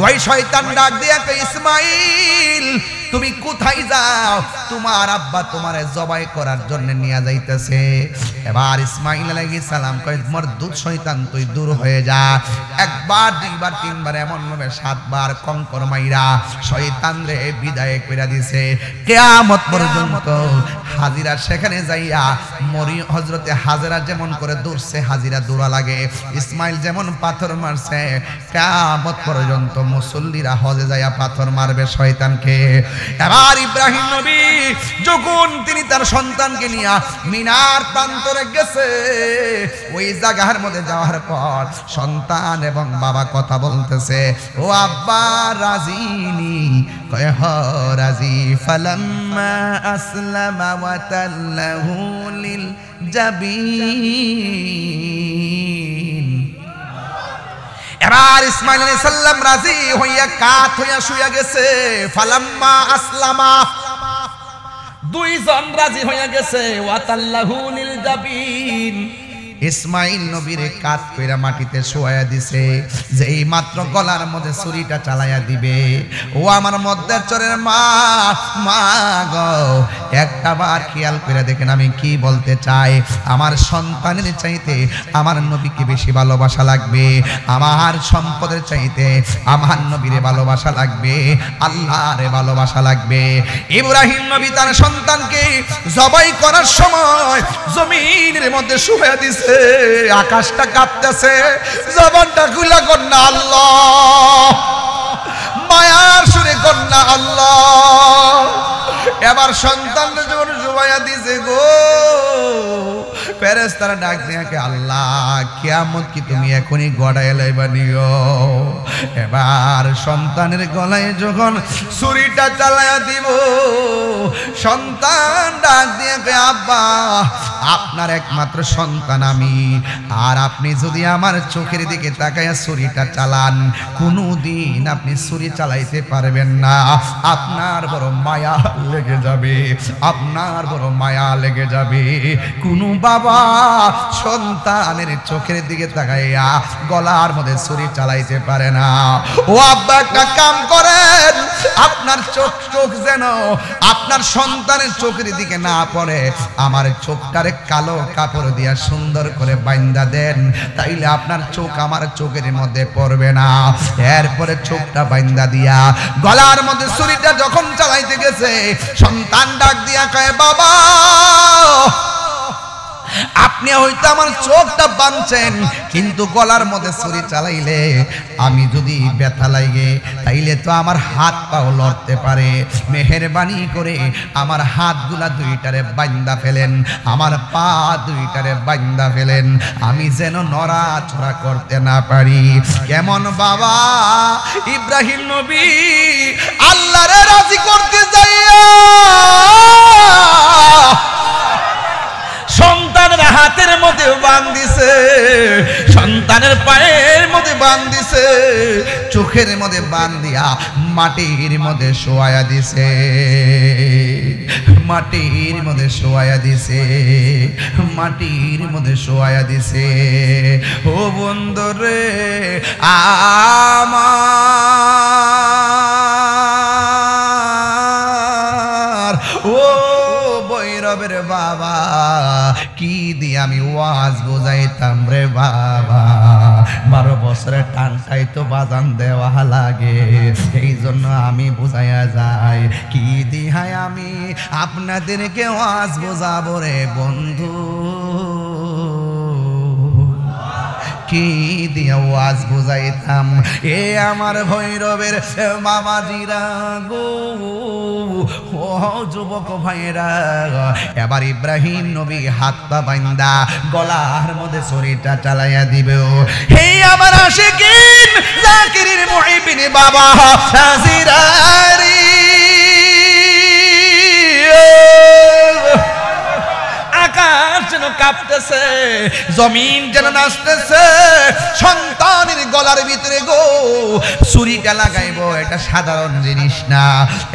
ওই শয়তান ডাক দিয়া কই ইসমাইল তুমি কোথায় যাও, তোমার আব্বা তোমারে জবাই করার জন্য নিয়ে যাইতেছে। এবার ইসমাইল আলাইহিস সালাম কয় মরদুদ শয়তান তুই দূর হয়ে যা। একবার দুইবার তিনবার এমন ভাবে 7 বার কঙ্কর মাইরা শয়তান রে বিদায় কইরা দিছে। কিয়ামত পর্যন্ত হাজিরা সেখানে যাইয়া মরি হযরতে হাজেরা যেমন করে দৌড়ছে হাজিরা দৌড়া লাগে, ইসমাইল যেমন পাথর মারছে, কিয়ামত পর্যন্ত মুসল্লিরা হজে যাইয়া পাথর মারবে শয়তানকে। এবার ইব্রাহিম নবী যখন তিনি তার সন্তানকে নিয়ে মিনার প্রান্তরে গেছে, ওই জায়গার মধ্যে যাওয়ার পর সন্তান এবং বাবা কথা বলতেছে, ও আব্বা রাজিনি, কয় হ রাজি। ফালাম্মা আসলামা ওয়া তাল্লাহু লিল জাবিন। এবার ইসমাইল আলাইহিস সালাম রাজি হইয়া কাত হইয়া শুইয়া গেছে। ফালাম্মা আসলামা, দুইজন রাজি হইয়া গেছে। ওয়াতাল্লাহু লিল জাবিন, ইসমাইল নবীর কাত কইরা মাটিতে শোয়া দিছে, যে এই মাত্র গলার মধ্যে ছুরিটা চালাইয়া দিবে। ও আমার মধ্যে চরের মা, মা গো একটা বার খেয়াল করে দেখেন আমি কি বলতে চাই। আমার সন্তানের চাইতে আমার নবীকে বেশি ভালোবাসা লাগবে, আমার সম্পদের চাইতে আমার নবীরে ভালোবাসা লাগবে, আল্লাহরে ভালোবাসা লাগবে। ইব্রাহিম নবী তার সন্তানকে জবাই করার সময় জমিনের মধ্যে শুয়ে দিছে, আকাশটা কাঁপতেছে, জবানটা খুলা কন্যা আল্লাহ, মায়ার সুরে কন্যা আল্লাহ। এবার সন্তান যখন জুবাইয়া দিছে গো, ফেরেশতারা ডাক দিয়ে আল্লাহ কিয়ামত কি তুমি এখনই গড়ায় লাইবা নিও। এবার সন্তানের গলায় যখন ছুরিটা চালায়া দিব, সন্তান ডাক দিয়ে আব্বা আপনার একমাত্র সন্তান আমি, আর আপনি যদি আমার চোখের দিকে তাকায়া ছুরিটা চালান কোনোদিন আপনি ছুরি চালাইতে পারবেন না, আপনার বড় মায়া লেগে যাবে, আপনার বড় মায়া লেগে যাবে। কোন বাবা সন্তানের চোখের দিকে তাকাইয়া গলার মধ্যে ছুরি চালাইতে পারে না। ও আব্বা একটা কাম করেন, আপনার চোখ যেন আপনার সন্তানের চোখের দিকে না পড়ে, আমার চোখটারে কালো কাপড় দিয়া সুন্দর করে বাইন্দা দেন, তাইলে আপনার চোখ আমার চোখের মধ্যে পড়বে না। এরপরে চোখটা বাইন্দা দিয়া গলার মধ্যে ছুরিটা যখন চালাইতে গেছে, সন্তান ডাক দিয়া কয় বাবা আপনি হয়তো আমার চোখটা বাঁধছেন, কিন্তু গলার মধ্যে ছুরি চালাইলে আমি যদি ব্যথা লাগে তাইলে তো আমার হাত পাও লড়তে পারে, মেহেরবানি করে আমার হাতগুলা দুইটারে বাইন্দা ফেলেন, আমার পা দুইটারে বাইন্দা ফেলেন, আমি যেন নড়াচড়া করতে না পারি। কেমন বাবা ইব্রাহিম নবী আল্লাহরে রাজি করতে যাইয়া সন্তানের হাতের মধ্যে বাঁধ দিছে, সন্তানের পায়ের মধ্যে বাঁধ দিছে, চোখের মধ্যে বাঁধ দিয়া মাটির মধ্যে শোয়া দিছে, মাটির মধ্যে শোয়া দিছে, মাটির মধ্যে শোয়া দিছে। ও বন্ধুরে আমার, ও বৈরবের বাবা কি দিয়ে আমি ওয়াজ বোঝাইতাম রে বাবা, 12 বছর বছরের টানটাই তো বাজান দেওয়া লাগে। এই জন্য আমি বুঝাইয়া যাই, কি দিহায় আমি আপনাদেরকে ওয়াজ বোঝাবো রে বন্ধু, কি দিয়ে ওয়াজ বুঝাইতাম। এ আমার ভৈরবের মামাজিরা গো, ও যুবক ভাইরা, এবার ইব্রাহিম নবী হাত পা বাইন্দা গলার মধ্যে ছুরিটা চালাইয়া দিবে। হে আমার আশিকিন জাকিরিন মুহিবিন বাবা হাজিরারি, আকাশ যেন কাঁপতেছে, জমিন যেন নাচতেছে, সন্তানের গলার ভিতরে গো ছুরিটা লাগাইবো, এটা সাধারণ জিনিস না।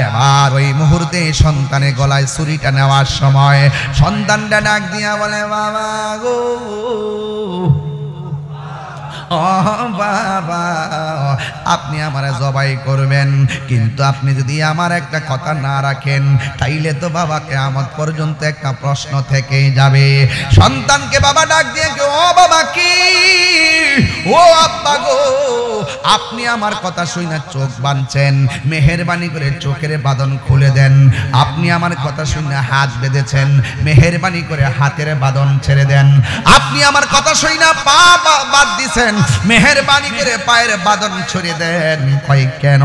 এবার ওই মুহূর্তে সন্তানের গলায় ছুরিটা নেওয়ার সময় সন্তানটা ডাক দিয়া বলে, বাবা গো, ও বাবা, আপনি আমারে জবাই করবেন, কিন্তু আপনি যদি আমার একটা কথা না রাখেন তাইলে তো বাবা কিয়ামত পর্যন্ত একটা প্রশ্ন থেকেই যাবে। সন্তানকে বাবা ডাক দিয়ে, ও বাবা, কি, ও আব্বা গো, আপনি আমার কথা শুনে চোখ বাঁধছেন, মেহেরবানি করে চোখের বাঁধন খুলে দেন। আপনি আমার কথা শুনে হাত বেঁধেছেন, মেহেরবানি করে হাতের বাঁধন ছেড়ে দেন। আপনি আমার কথা শুনে পা বাদ দিছেন, মেহেরবানি করে পায়ের বাঁধন ছড়িয়ে দেন। কয় কেন?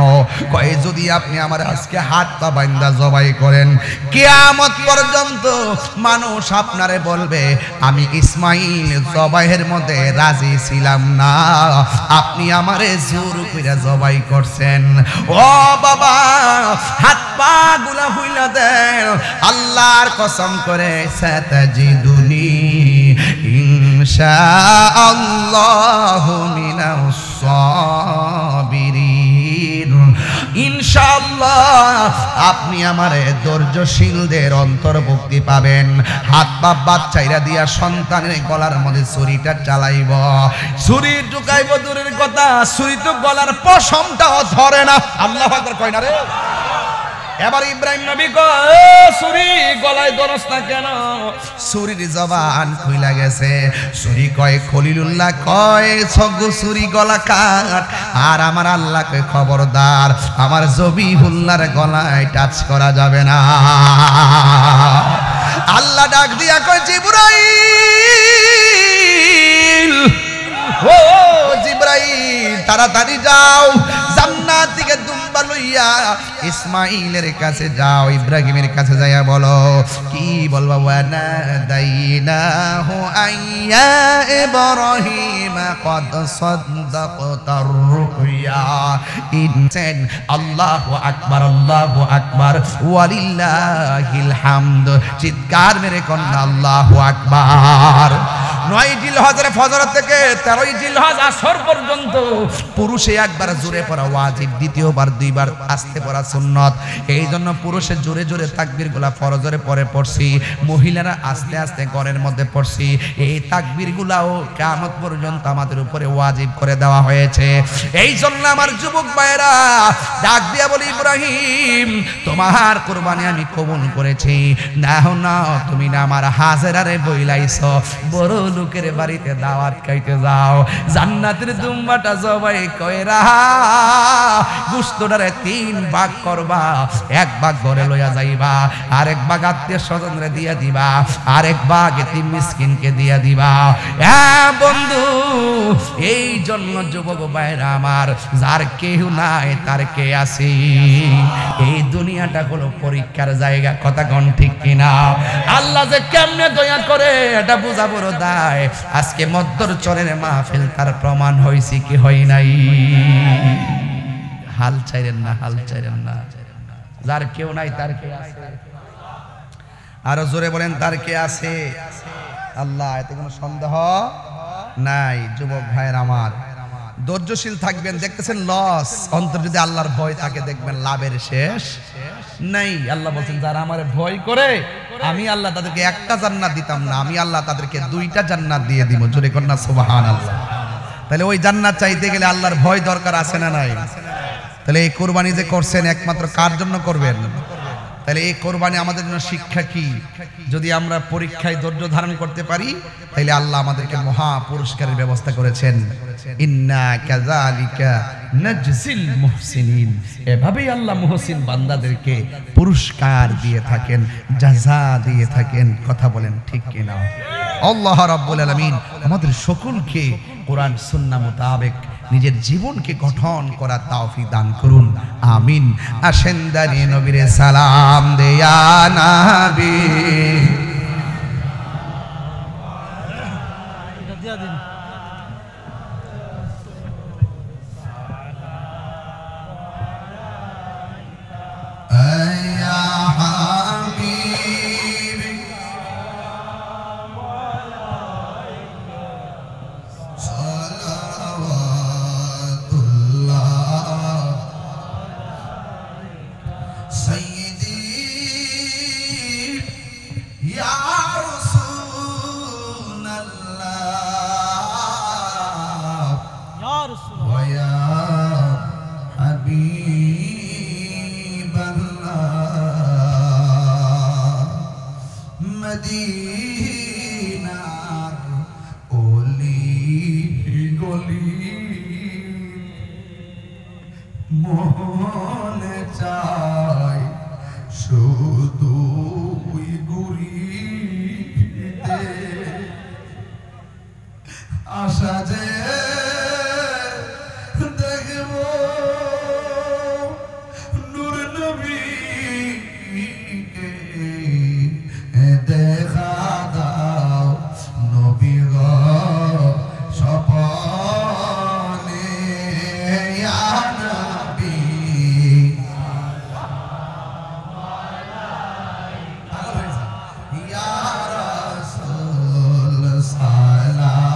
কয় যদি আপনি আমার আজকে হাত পা বাঁধা জবাই করেন, কিয়ামত পর্যন্ত মানুষ আপনারে বলবে আমি ইসমাইল জবাইয়ের মধ্যে রাজি ছিলাম না, আপনি আমারে জোর করে জবাই করছেন। ও বাবা, হাত পা গুলা হইলা দেন, আল্লাহর কসম করে সাতাজিদুনি ইনশাআল্লাহু মিনাস সাবিরিন, ইনশাআল্লাহ আপনি আমারে ধৈর্যশীলদের অন্তর্ভুক্তি পাবেন। হাত পা বাচ্চাইরা দিয়া সন্তানের গলার মধ্যে ছুরিটা চালাইব, ছুরি ঢুকাইব দূরের কথা, ছুরি তো গলার পশমটাও ধরে না। আল্লাহু আকবার কয় না রে। এবার ইব্রাহিম নবী কয়, ছুরি গলায় ধরস না কেন? ছুরির জবান খুইলা গেছে। ছুরি কয়, খলিলুল্লাহ কয় ছগু ছুরি গলা কাট, আর আমার আল্লাহকে খবরদার, আমার জবিহুল্লাহর গলায় টাচ করা যাবে না। আল্লাহ ডাক দিয়া কয়, জিবরাইল, ও জিবরাইল, তাড়াতাড়ি যাও, জান্নাত থেকে দুম্বা লইয়া ইসমাইলের কাছে যাও, ইব্রাহিমের কাছে যাইয়া বলো, কি বলবা? ওয়ানাদাইনাহু আইয়া ইব্রাহিম ক্বাদ সাদ্দাকতার রুয়া, ইনসান। আল্লাহু আকবার, আল্লাহু আকবার, ওয়ালিল্লাহিল হামদ। চিৎকার মেরে কন্যা আল্লাহু আকবার। 9 জিলহজের ফজর থেকে 13 জিলহজ আসর পর্যন্ত পুরুষে একবার জোরে পড়া ওয়াজিব, দ্বিতীয়বার দুইবার আস্তে পড়া সুন্নত। এই জন্য পুরুষে জোরে জোরে তাকবীরগুলা ফরজরে পরে পড়ছি, মহিলারা আস্তে আস্তে ঘরের মধ্যে পড়ছি। এই তাকবীরগুলাও কিয়ামত পর্যন্ত আমাদের উপরে ওয়াজিব করে দেওয়া হয়েছে। এই জন্য আমার যুবক ভাইরা ডাক দিয়া বলি, ইব্রাহিম তোমার কুরবানি আমি কবুল করেছি। নাও না, তুমি না আমার হাজেরারে বইলাইছো, বড় লোকের বাড়িতে দাওয়াত খাইতে যাও, জান্নাতের দুম্বাটা জবাই কইরা গোশতটারে 3 ভাগ করবা, 1 ভাগ ঘরে লইয়া যাইবা, আরেক ভাগ আত্মীয় স্বজনরে দিয়া দিবা, আরেক ভাগ এতিম মিসকিনকে দিয়া দিবা। হ্যাঁ বন্ধু, এই জন্য যুবক ভাইরা আমার, যার কেউ নাই তার কে আছে। এই দুনিয়াটা হলো পরীক্ষার জায়গা, কথা কোন ঠিক কিনা? আল্লাহ যে কেমনে দয়া করে এটা বুঝা বড় দায়। আজকে মদ্দর চরের মাহফিল তার প্রমাণ হইছে কি হয় নাই? হাল চাইরেন না, হাল চাইরেন না, যার কেউ নাই তার কে আছে? আরো জোরে বলেন, তার কে আছে? আল্লাহ, এতে কোনো সন্দেহ নাই। যুবক ভাইয়ের আমার, ধৈর্যশীল থাকবেন। দেখতেছেন লস, অন্তর যদি আল্লাহর ভয় থাকে দেখবেন লাভের শেষ নাই। আল্লাহ বলছেন, যারা আমারে ভয় করে আমি আল্লাহ তাদেরকে 1টা জান্নাত দিতাম না, আমি আল্লাহ তাদেরকে 2টা জান্নাত দিয়ে দিব। জোরে কন্যা সুবহানাল্লাহ। তাহলে ওই জান্নাত চাইতে গেলে আল্লাহর ভয় দরকার আছে না নাই? তাহলে এই কুরবানি যে করছেন একমাত্র কার জন্য করবেন? তাহলে এই কোরবানি আমাদের জন্য শিক্ষা কি? যদি আমরা পরীক্ষায় ধৈর্য ধারণ করতে পারি তাহলে আল্লাহ আমাদেরকে মহা পুরস্কারের ব্যবস্থা করেছেন। ইন্না কাযালিকা নাজজিল মুহসিনিন, এভাবেই আল্লাহ মুহসিন বান্দাদেরকে পুরস্কার দিয়ে থাকেন, জাযা দিয়ে থাকেন। কথা বলেন ঠিক কিনা? আল্লাহ রাব্বুল আলামিন আমাদের সকলকে কোরআন সুন্নাহ মোতাবেক নিজের জীবনকে গঠন করার তৌফিক দান করুন, আমিন। আসেন দাঁড়িয়ে নবীরে সালাম দেয়া নবী। মনে চাই শুধু ঘুরিতে, আশা যে দেখব নূর নবীকে, দেখা দাও নবী গো স্বপনে, ইয়া নবী ইয়া রাসূল সালাম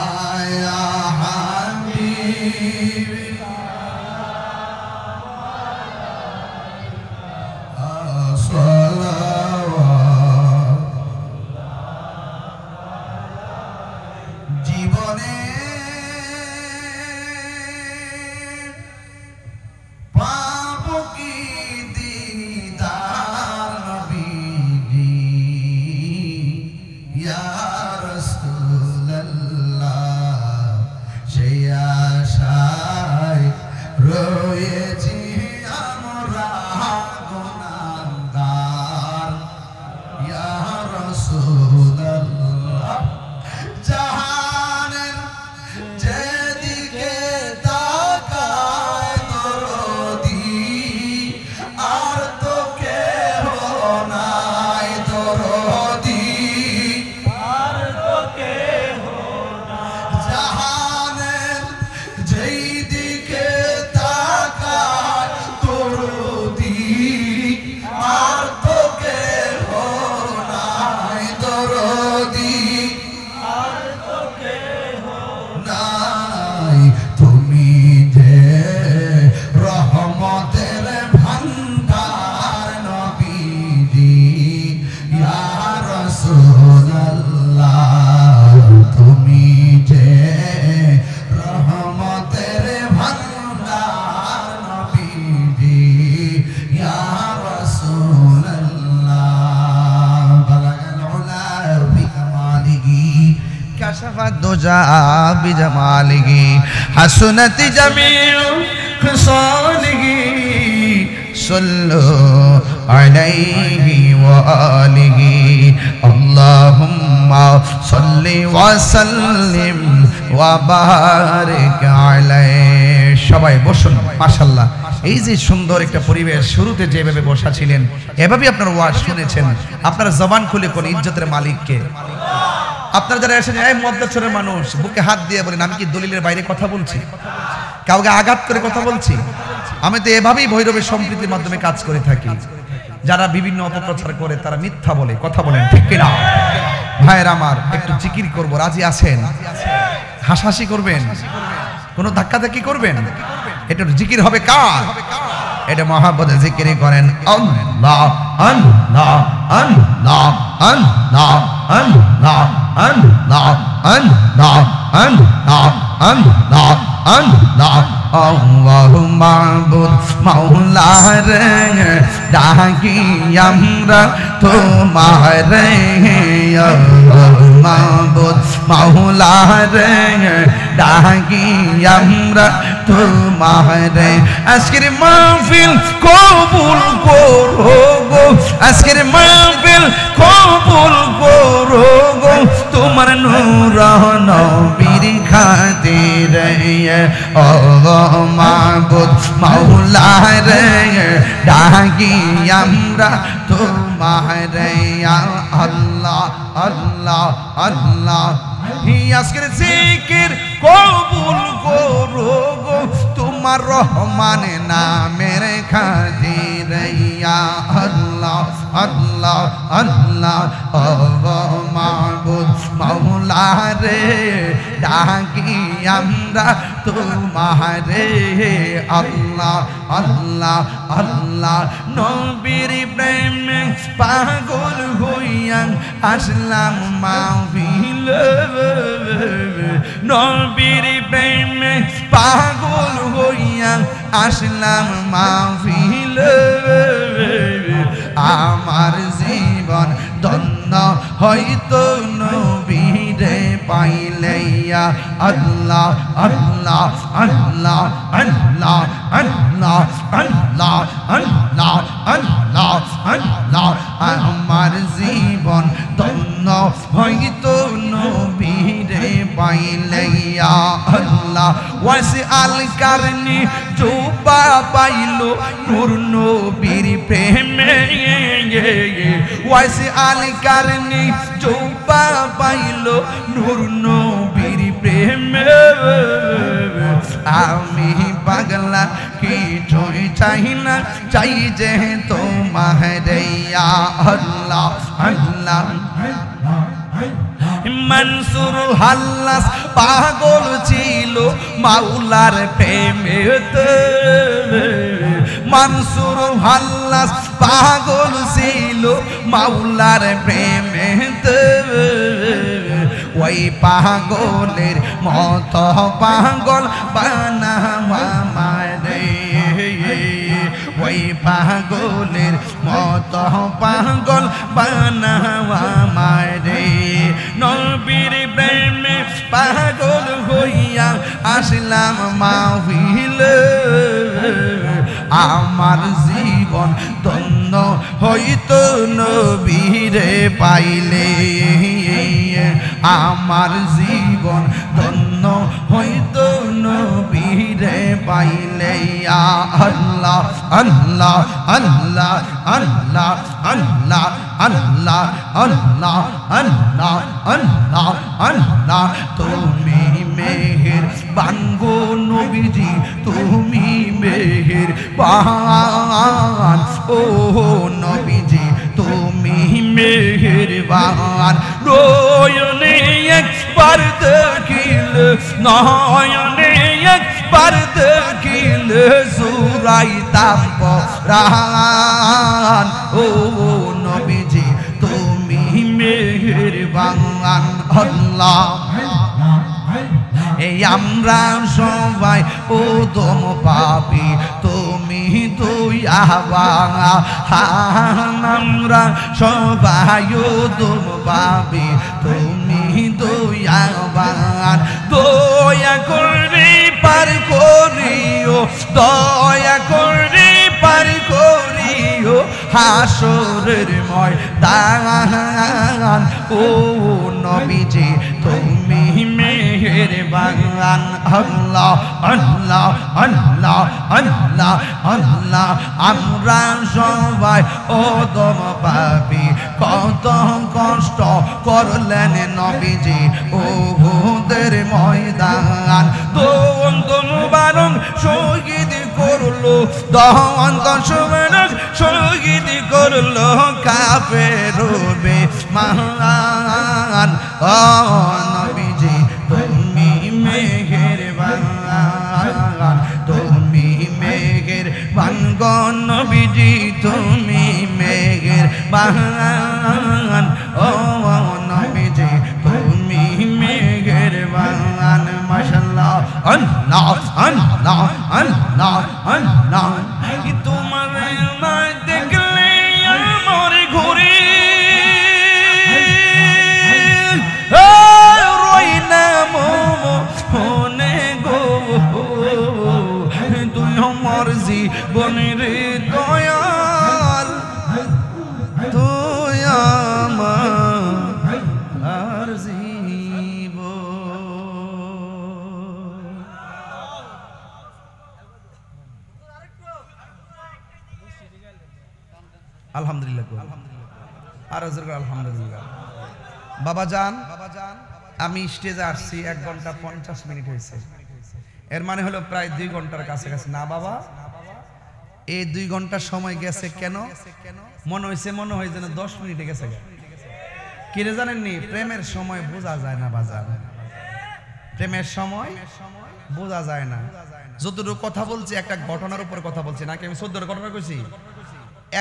আলাইকা, ইয়া হাবিব জীবনে পাব কি দিদার নবীজি, ইয়া রাসূলুল্লাহ সেই আশায় রয়েছি আমরা গুনাহগার, ইয়া রাসূলুল্লাহ জাহানের যেদিকে তাকায় দরদি, আর তো কেহ নাই দরদি, আর তো কেহ নাই, জাহানের যেদিকে তাকায় দরদি, আর তো কেহ নাই দরদি, নাই তুমি যে রহমতের ভান্ডার নবীজি, ইয়া রাসূলুল্লাহ তুমি যে রহমতের ভান্ডার নবীজি, ইয়া রাসূলুল্লাহ বালাগাল উলা বিকামালিহি كشف الدجى بجماله حسنت جميع خصاله صلوا عليه وآله اللهم صل وسلم وبارك عليه সবাই বসুন মাশাআল্লাহ এই যে সুন্দর একটা পরিবেশ শুরুতে যেভাবে বসা ছিলেন এভাবেই আপনারা ওয়াজ শুনেছেন আপনারা জবান খুলে কোন ইজ্জতের মালিককে আপনারা যারা এসেছেন এই মধ্যচরের মানুষ বুকে হাত দিয়ে বলেন আমি কি দলিলের বাইরে কথা বলছি কাউকে আঘাত করে কথা বলছি আমি তো এভাবেই ভৈরবের সম্প্রীতির মাধ্যমে কাজ করে থাকি যারা বিভিন্ন অপপ্রচার করে তারা মিথ্যা বলে কথা বলেন ঠিক কি না ভাইয়ের আমার একটু জিকির করব রাজি আছেন হাসাহাসি করবেন কোন ধাক্কাধাক্কি করবেন এটা জিকির হবে কার এটা মহব্বতে জিকির করেন আল্লাহ আল্লাহ আল্লাহ আল্লাহ আল্লাহ আল্লাহ আল্লাহ আল্লাহ আল্লাহ আল্লাহ আল্লাহ মাবুদ মাওলা রে ডাকি আমরা তোমারে আল্লাহ মাবুদ মাওলা রে ডাকি আমরা তোমারে আজকের মাহফিল কবুল করো গো আজকের মাহফিল কবুল করো গো তোমার নূর নবীর খাতিরে আল্লাহ মাবুদ মাওলা রে ডাকি আমরা তোমারে আল্লাহ আল্লাহ আল্লাহ আজকের জিকির কবুল করো গো তোমার রহমান নামের খাতিরে আল্লাহ আল্লাহ আল্লাহ আল্লাহ মাবুদ মাওলা রে ডাকি আমরা তোমারে আল্লাহ আল্লাহ আল্লাহ নবীর প্রেমে পাগল হইয়া আসলাম মাহফিল নবীর প্রেমে পাগল হইয়া আসলাম মাহফিল আমার জীবন ধন্য হয়তো নবীরে পাইলে আল্লাহ আল্লাহ আল্লাহ আল্লাহ আল্লাহ আল্লাহ আল্লাহ আল্লাহ আল্লাহ আমার জীবন ধন্য হয়তো নবীরে পাইলে আল্লাহ ওয়াসি আল কারনি জুবা পাইলো নূর নবীর প্রেমে ওয়াসি আল কারনি জুবা পাইলো নূর নবীর প্রেমে আমি পাগলা কিছুই চাই না চাই যে তোমারে আল্লাহ আল্লাহ মনসুর হাল্লাস পাগল ছিল মাওলার প্রেমেতে মনসুর হাল্লাস পাগল ছিল মাওলার প্রেমেতে ওই পাগলের মত পাগল বানাওয়া মারে ওই পাগলের মত পাগল বানাওয়া মারে নবীর প্রেমে পাগল হইয়া আসলাম মাহফিল আমার জীবন ধন্য হইতো নবীরে পাইলে আমার জীবন ধন্য হইতো নবীরে পাইলে আল্লাহ আল্লাহ আল্লাহ আল্লাহ আল্লাহ আল্লাহ আল্লাহ আল্লাহ আল্লাহ আল্লাহ তুমি মেহের বানগো নবীজি তুমি মেহের বান ও নবীজি তুমি মেহের বান নয়নে একবার দেখিল নয়নে একবার দেখিল জুরাইতাম পরাণ ও নবীজি তুমি মেহের বান আল্লাহ এই আমরা সবাই উদম পাপি তুমি দয়া আমরা সবাই উদম পাপি তুমি দয়াবান দয়া করে পার করিও দয়া করে পার করিও হাসরের ময়দান ও নবীজি তুমি মেহেরবান আল্লাহ আল্লাহ আল্লাহ আল্লাহ আল্লাহ আমরা সবাই ওদম পাপি কত কষ্ট করলেন নবীজি উহুদের ময়দান দন্ত মুবারক শহীদ করলো দন্ত মুবারক শহীদ করলো কাফের বেঈমান ও নবীজি তুমি মেহেরবান তুমি মেহেরবান গো নবীজি তুমি মেহেরবান ও নবীজি তুমি মেহেরবান মাশাআল্লাহ আল্লাহ আলহামদুলিল্লাহ, আর আলহামদুলিল্লাহ। বাবা জান, আমি স্টেজে আসছি 1 ঘন্টা 50 মিনিট হয়েছে, এর মানে হলো প্রায় 2 ঘন্টার কাছাকাছি। না বাবা, এই 2 ঘন্টার সময় গেছে কেন? মনে হয় যেন 10 মিনিটে গেছে। কিরে জানেননি, প্রেমের সময় বোঝা যায় না বাজার, প্রেমের সময় বোঝা যায় না। যতটুকু কথা বলছি একটা ঘটনার উপর কথা বলছি, নাকি আমি 14টা ঘটনা কইছি?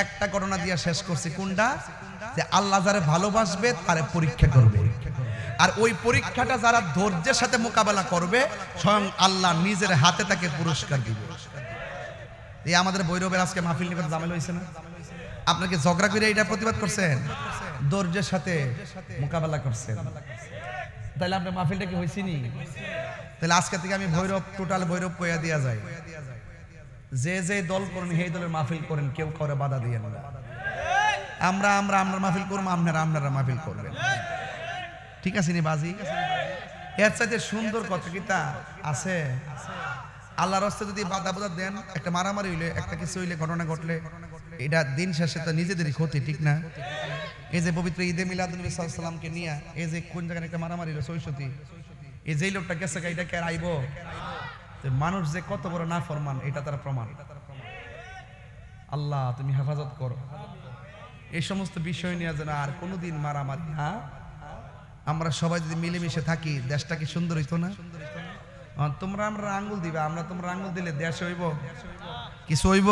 একটা ঘটনা দিয়া শেষ করছি। কোনটা? যে আল্লাহ যারা ভালোবাসবে তারে পরীক্ষা করবে, আর ওই পরীক্ষাটা যারা ধৈর্যের সাথে মোকাবেলা করবে স্বয়ং আল্লাহ নিজের হাতে তাকে পুরস্কার দিবে। এই আমাদের ভৈরবের আজকে মাহফিল নিয়ে ঝামেলা হয়েছে না? আপনাকে ঝগড়া করে এটা প্রতিবাদ করছেন, ধৈর্যের সাথে মোকাবেলা করছেন, তাহলে আপনার মাহফিলটা কি হয়েছে নি? তাহলে আজকে থেকে আমি ভৈরব, টোটাল ভৈরব কইয়া দিয়া যায়, যে যে দল করেন সেই দলের মাহফিল করেন, কেউ করে বাধা দিয়েন না। আমরা আপনার মাহফিল করবো, আপনারা মাহফিল করবেন, ঠিক আছে নি বাজি? এর চাইতে সুন্দর কথা কি তা আছে? আল্লাহর রাস্তায় যদি বাধা দেন, একটা মারামারি হইলে, একটা কিছু হইলে, ঘটনা ঘটলে, এটা দিন শেষে তো নিজেদেরই ক্ষতি, ঠিক না? এই যে পবিত্র ঈদে মিলাদুন্নবী সাল্লাল্লাহু আলাইহি ওয়াসাল্লামকে নিয়ে এই যে কোন জায়গায় একটা মারামারি হলো, ৬৪, এই যে লোকটা গেছে এটা কে আইব? মানুষ যে কত বড় নাফরমান এটা তার প্রমাণ। আল্লাহ তুমি হেফাজত করো এই সমস্ত বিষয় নিয়ে, যেন আর কোনোদিন মারামারি না। আমরা সবাই যদি মিলেমিশে থাকি, দেশটা কি সুন্দর হইতো না? তোমরা আমরা আঙ্গুল দিবে, আমরা তোমরা আঙ্গুল দিলে দেশ হইব? কিছু হইব?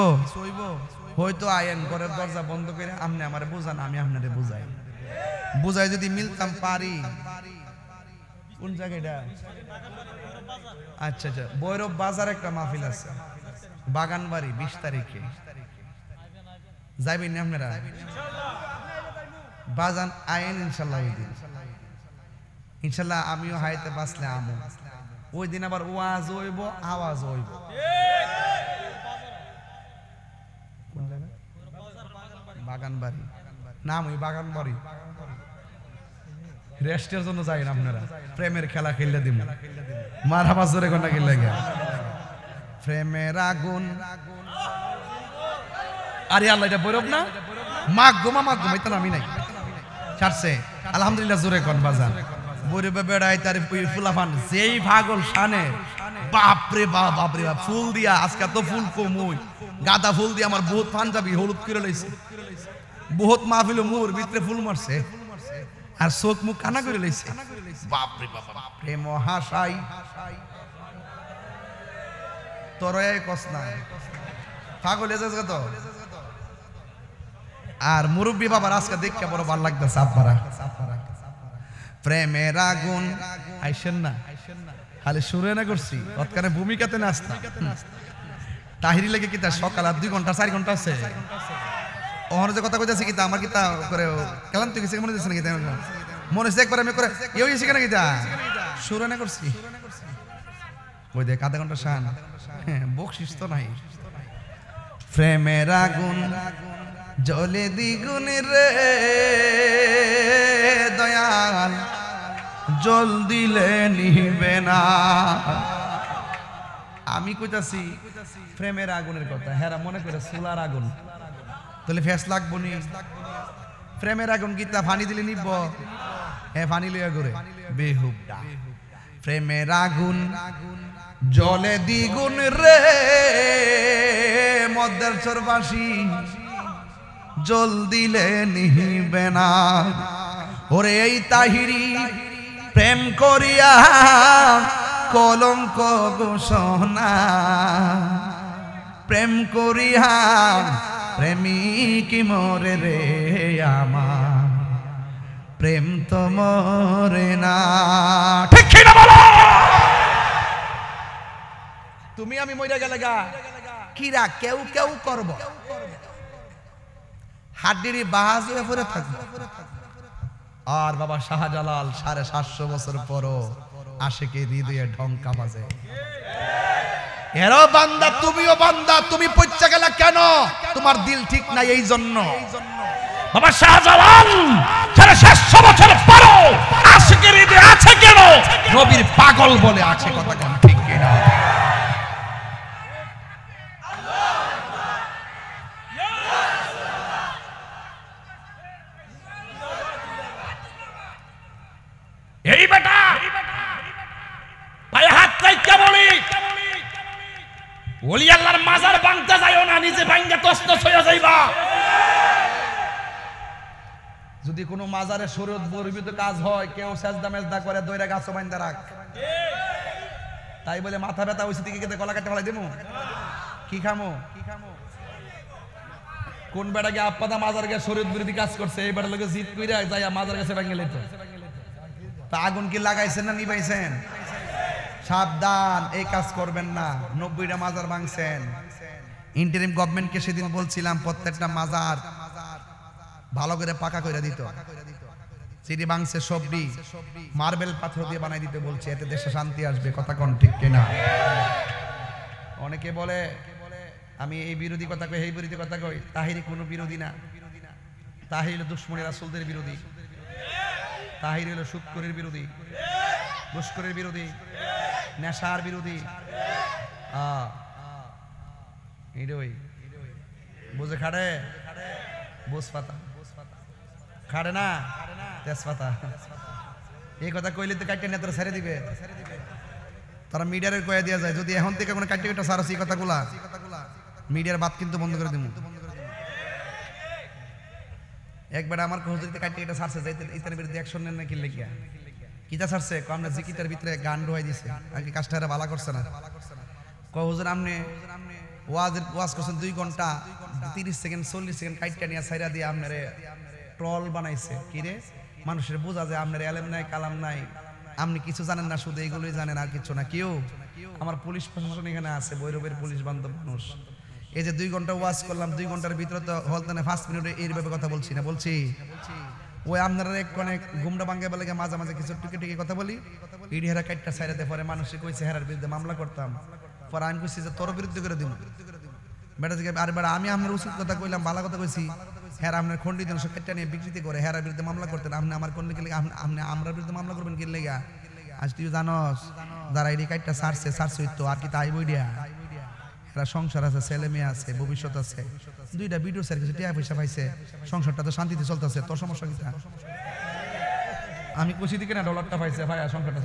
হয়তো আইন ঘরের দরজা বন্ধ করে আপনি আমারে বুঝান, আমি আপনারে বুঝাই যদি মিলতাম পারি। কোন জায়গাটা? আচ্ছা, ভৈরব বাজার একটা মাহফিল আছে, বাগানবাড়ি, 20 তারিখে যাইবেন আপনারা? বাজান আইন ইনশাল্লাহ, ওই দিন ইনশাল্লাহ আমিও হাইতে বাঁচলে আমো, ওই দিন আবার ওয়াজ হইব, আওয়াজ হইব। বাগানবাড়ি নাম, ওই বাগানবাড়ি রেস্টের জন্য যাই না আপনারা, প্রেমের খেলা খেললে দিব, মারা বাজরে কোনটা খেললে গিয়া প্রেমের আগুন। আরে আল্লাহ, এটা বৈরব না? মাঘ গোমা আমি নাই ছাড়ছে, আলহামদুলিল্লাহ জোরে কোন বাজান। বৈরবে বেড়াই তার ফুলাফান যেই ভাগল শানে, বাপরে বাপ, বাপরে বাপ, ফুল দিয়া, আজকে তো ফুল কমুই, গাঁদা ফুল দিয়ে আমার বহুত পাঞ্জাবি হলুদ করে লইছে, বহুত মাহফিল মোর ভিতরে ফুল মারছে, আর চোখ মুখ কানা করে লইছে। বাপরে বাপ, প্রেম হাসাই তোর কস না, পাগল এসে তো। আর মুরব্বী বাবার আজকে দেখতে বড় ভালো লাগতেছে আপনারা। প্রেমের আগুন আইসেন না, খালি সুরে না করছি, তৎকালে ভূমিকাতে নাচতা তাহিরি লেগে কিতা সকাল আর 2 ঘন্টা 4 ঘন্টা আছে। ওখানে যে কথা কইতাছি কিতা আমার কিতা করে ক্লান্ত কিছু মনে দিচ্ছে না কিতা, মনে হচ্ছে একবার আমি করে ইয়ে হয়েছে কেন কিতা সুরে না করছি। ওই দেখ আধা ঘন্টা শান, বকশিস তো নাই। প্রেমের আগুন জ্বলে দ্বিগুণ রে দয়াল, জল দিলে নিবে না। আমি কইতাছি প্রেমের আগুনের কথা, হেরা মনে করে চুলার আগুন, তাহলে ফেস লাগবো নি? প্রেমের আগুন গীতা ফানি দিলে নিব, হ্যাঁ ফানি লইয়া করে বেহুবডা। প্রেমের আগুন জলে দ্বিগুণ রে মদ্দার চরবাসী, জল দিলে নিবে না। ওরে এই তাহিরি প্রেম করিয়া কলঙ্ক ঘোষণা, প্রেম করিয়া প্রেমিক মরে রে আমার, প্রেম তো মরে না। ঠিক কিনা বলো? তুমি আমি মরে গেলে গা কিরা কেউ কেউ করব, হাড্ডিরি বাহাজ হয়ে পড়ে থাকবো। আর বাবা শাহজালাল 750 বছর পরও আশিকে হৃদয়ে ঢঙ্কা বাজে। এরও বান্দা, তুমিও বান্দা, তুমি পয়চা গেলা কেন? তোমার দিল ঠিক নাই এই জন্য। বাবা শাহজালাল 750 বছর পরও আশিকের হৃদয়ে আছে কেন? নবীর পাগল বলে আছে, কথা কোন ঠিক কিনা? ওলি আল্লাহর মাজার ভাঙতে যাইও না, নিজে ভাঙা তছনছ হয়ে যাইবা। যদি কোনো মাজারে শরীয়ত বহির্ভূত কাজ হয়, কেউ সেজদা মেজদা করে দইরা গাছ বাইন্দা রাখ, তাই বলে মাথা ব্যথা হইছে দিকে কেটে গলা কাটে ফেলাই দেবো? কি খামো? কোন বেটা গিয়ে আপ্পাদা মাজার গিয়ে শরীয়ত বিরোধী কাজ করছে, এই বেটা লোকে জিত কইরা যাইয়া মাজার কাছে ভেঙে লইতো। তা আগুন কি লাগাইছেন না নিবাইছেন? সাবধান, এই কাজ করবেন না। 90টা মাজার ভাঙছেন। ইন্টারিম গভর্নমেন্টকে সেদিন বলছিলাম প্রত্যেকটা মাজার ভালো করে পাকা করে দিত। সিঁড়ি ভাঙছে সবরি, মার্বেল পাথর দিয়ে বানাই দিতে বলছে, এতে দেশে শান্তি আসবে। কথা কোন ঠিক কিনা? অনেকে বলে আমি এই বিরোধী কথা কই, এই বিরোধী কথা কই। তাহিরি কোনো বিরোধী না। তাহির হলো দুশ্মনী রাসূলদের বিরোধী, তাহির হলো সুদখোরের বিরোধী, ঘুষখোরের বিরোধী, নেশার বিরোধী। এইটাই বুঝে খাড়ে বুঝ পাতা খাড়ে না তেজপাতা। এই কথা কইলে তো কাটতে নেতারা ছেড়ে দিবে, তারা মিডিয়ারে কয়ে দেওয়া যায়। যদি এখন থেকে কোনো কাটতে কাটা সারছি এই কথাগুলা, মিডিয়ার বাদ কিন্তু বন্ধ করে দিব। একবার আমার হুজুরিতে কাটতে কাটা সারছে যাইতে ইতার বিরুদ্ধে অ্যাকশন নেন না কি লেগিয়া কিতা সারছে ক আমরা জিকিটার ভিতরে গান ঢোয়াই দিছে, আগে কাজটা ভালো করছে না। ক হুজুর আপনি ওয়াজ করছেন 2 ঘন্টা 30 সেকেন্ড 40 সেকেন্ড কাটটা নিয়ে ছাইরা দিয়ে আপনারে ট্রল বানাইছে। কি রে, মানুষের বোঝা যায় আপনার এলেম নাই কালাম নাই, আপনি কিছু জানেন না, শুধু এইগুলোই জানেন আর কিছু না। কেউ আমার পুলিশ প্রশাসন এখানে আছে, ভৈরবের পুলিশ বান্ধব মানুষ। এই যে 2 ঘন্টা ওয়াজ করলাম, 2 ঘন্টার ভিতরে তো হলতানে 5 মিনিটে এইভাবে কথা বলছি না, বলছি ওই আপনারা এক অনেক ঘুমটা ভাঙ্গে বলে মাঝে মাঝে কিছু টুকে টুকে কথা বলি। ইডি হেরা কাটটা ছাইরাতে পরে মানুষে কইছে হেরার বিরুদ্ধে মামলা করতাম, পরে আমি কইছি যে তোর বিরুদ্ধে করে দিব। বেটা থেকে আর বেটা আমি আপনার উচিত কথা কইলাম, ভালো কথা কইছি, হেরা আপনার খন্ডিত কাটটা নিয়ে বিকৃতি করে হেরার বিরুদ্ধে মামলা করতেন। আপনি আমার কোন লিখে আপনি আমরা বিরুদ্ধে মামলা করবেন কি লেগা? আজ তুই জানস যারা এই কাটটা সারছে হইতো আর কি তাই বইডিয়া, এরা সংসার আছে, ছেলে মেয়ে আছে, ভবিষ্যৎ আছে, 2টা ভিডিও স্যার কিছু টাকা পয়সা পাইছে, সংসারটা তো শান্তিতে চলতেছে, তোর সমস্যা কি? আমি কইছি দিকে না ডলারটা পাইছে ভাই, সংসারটা।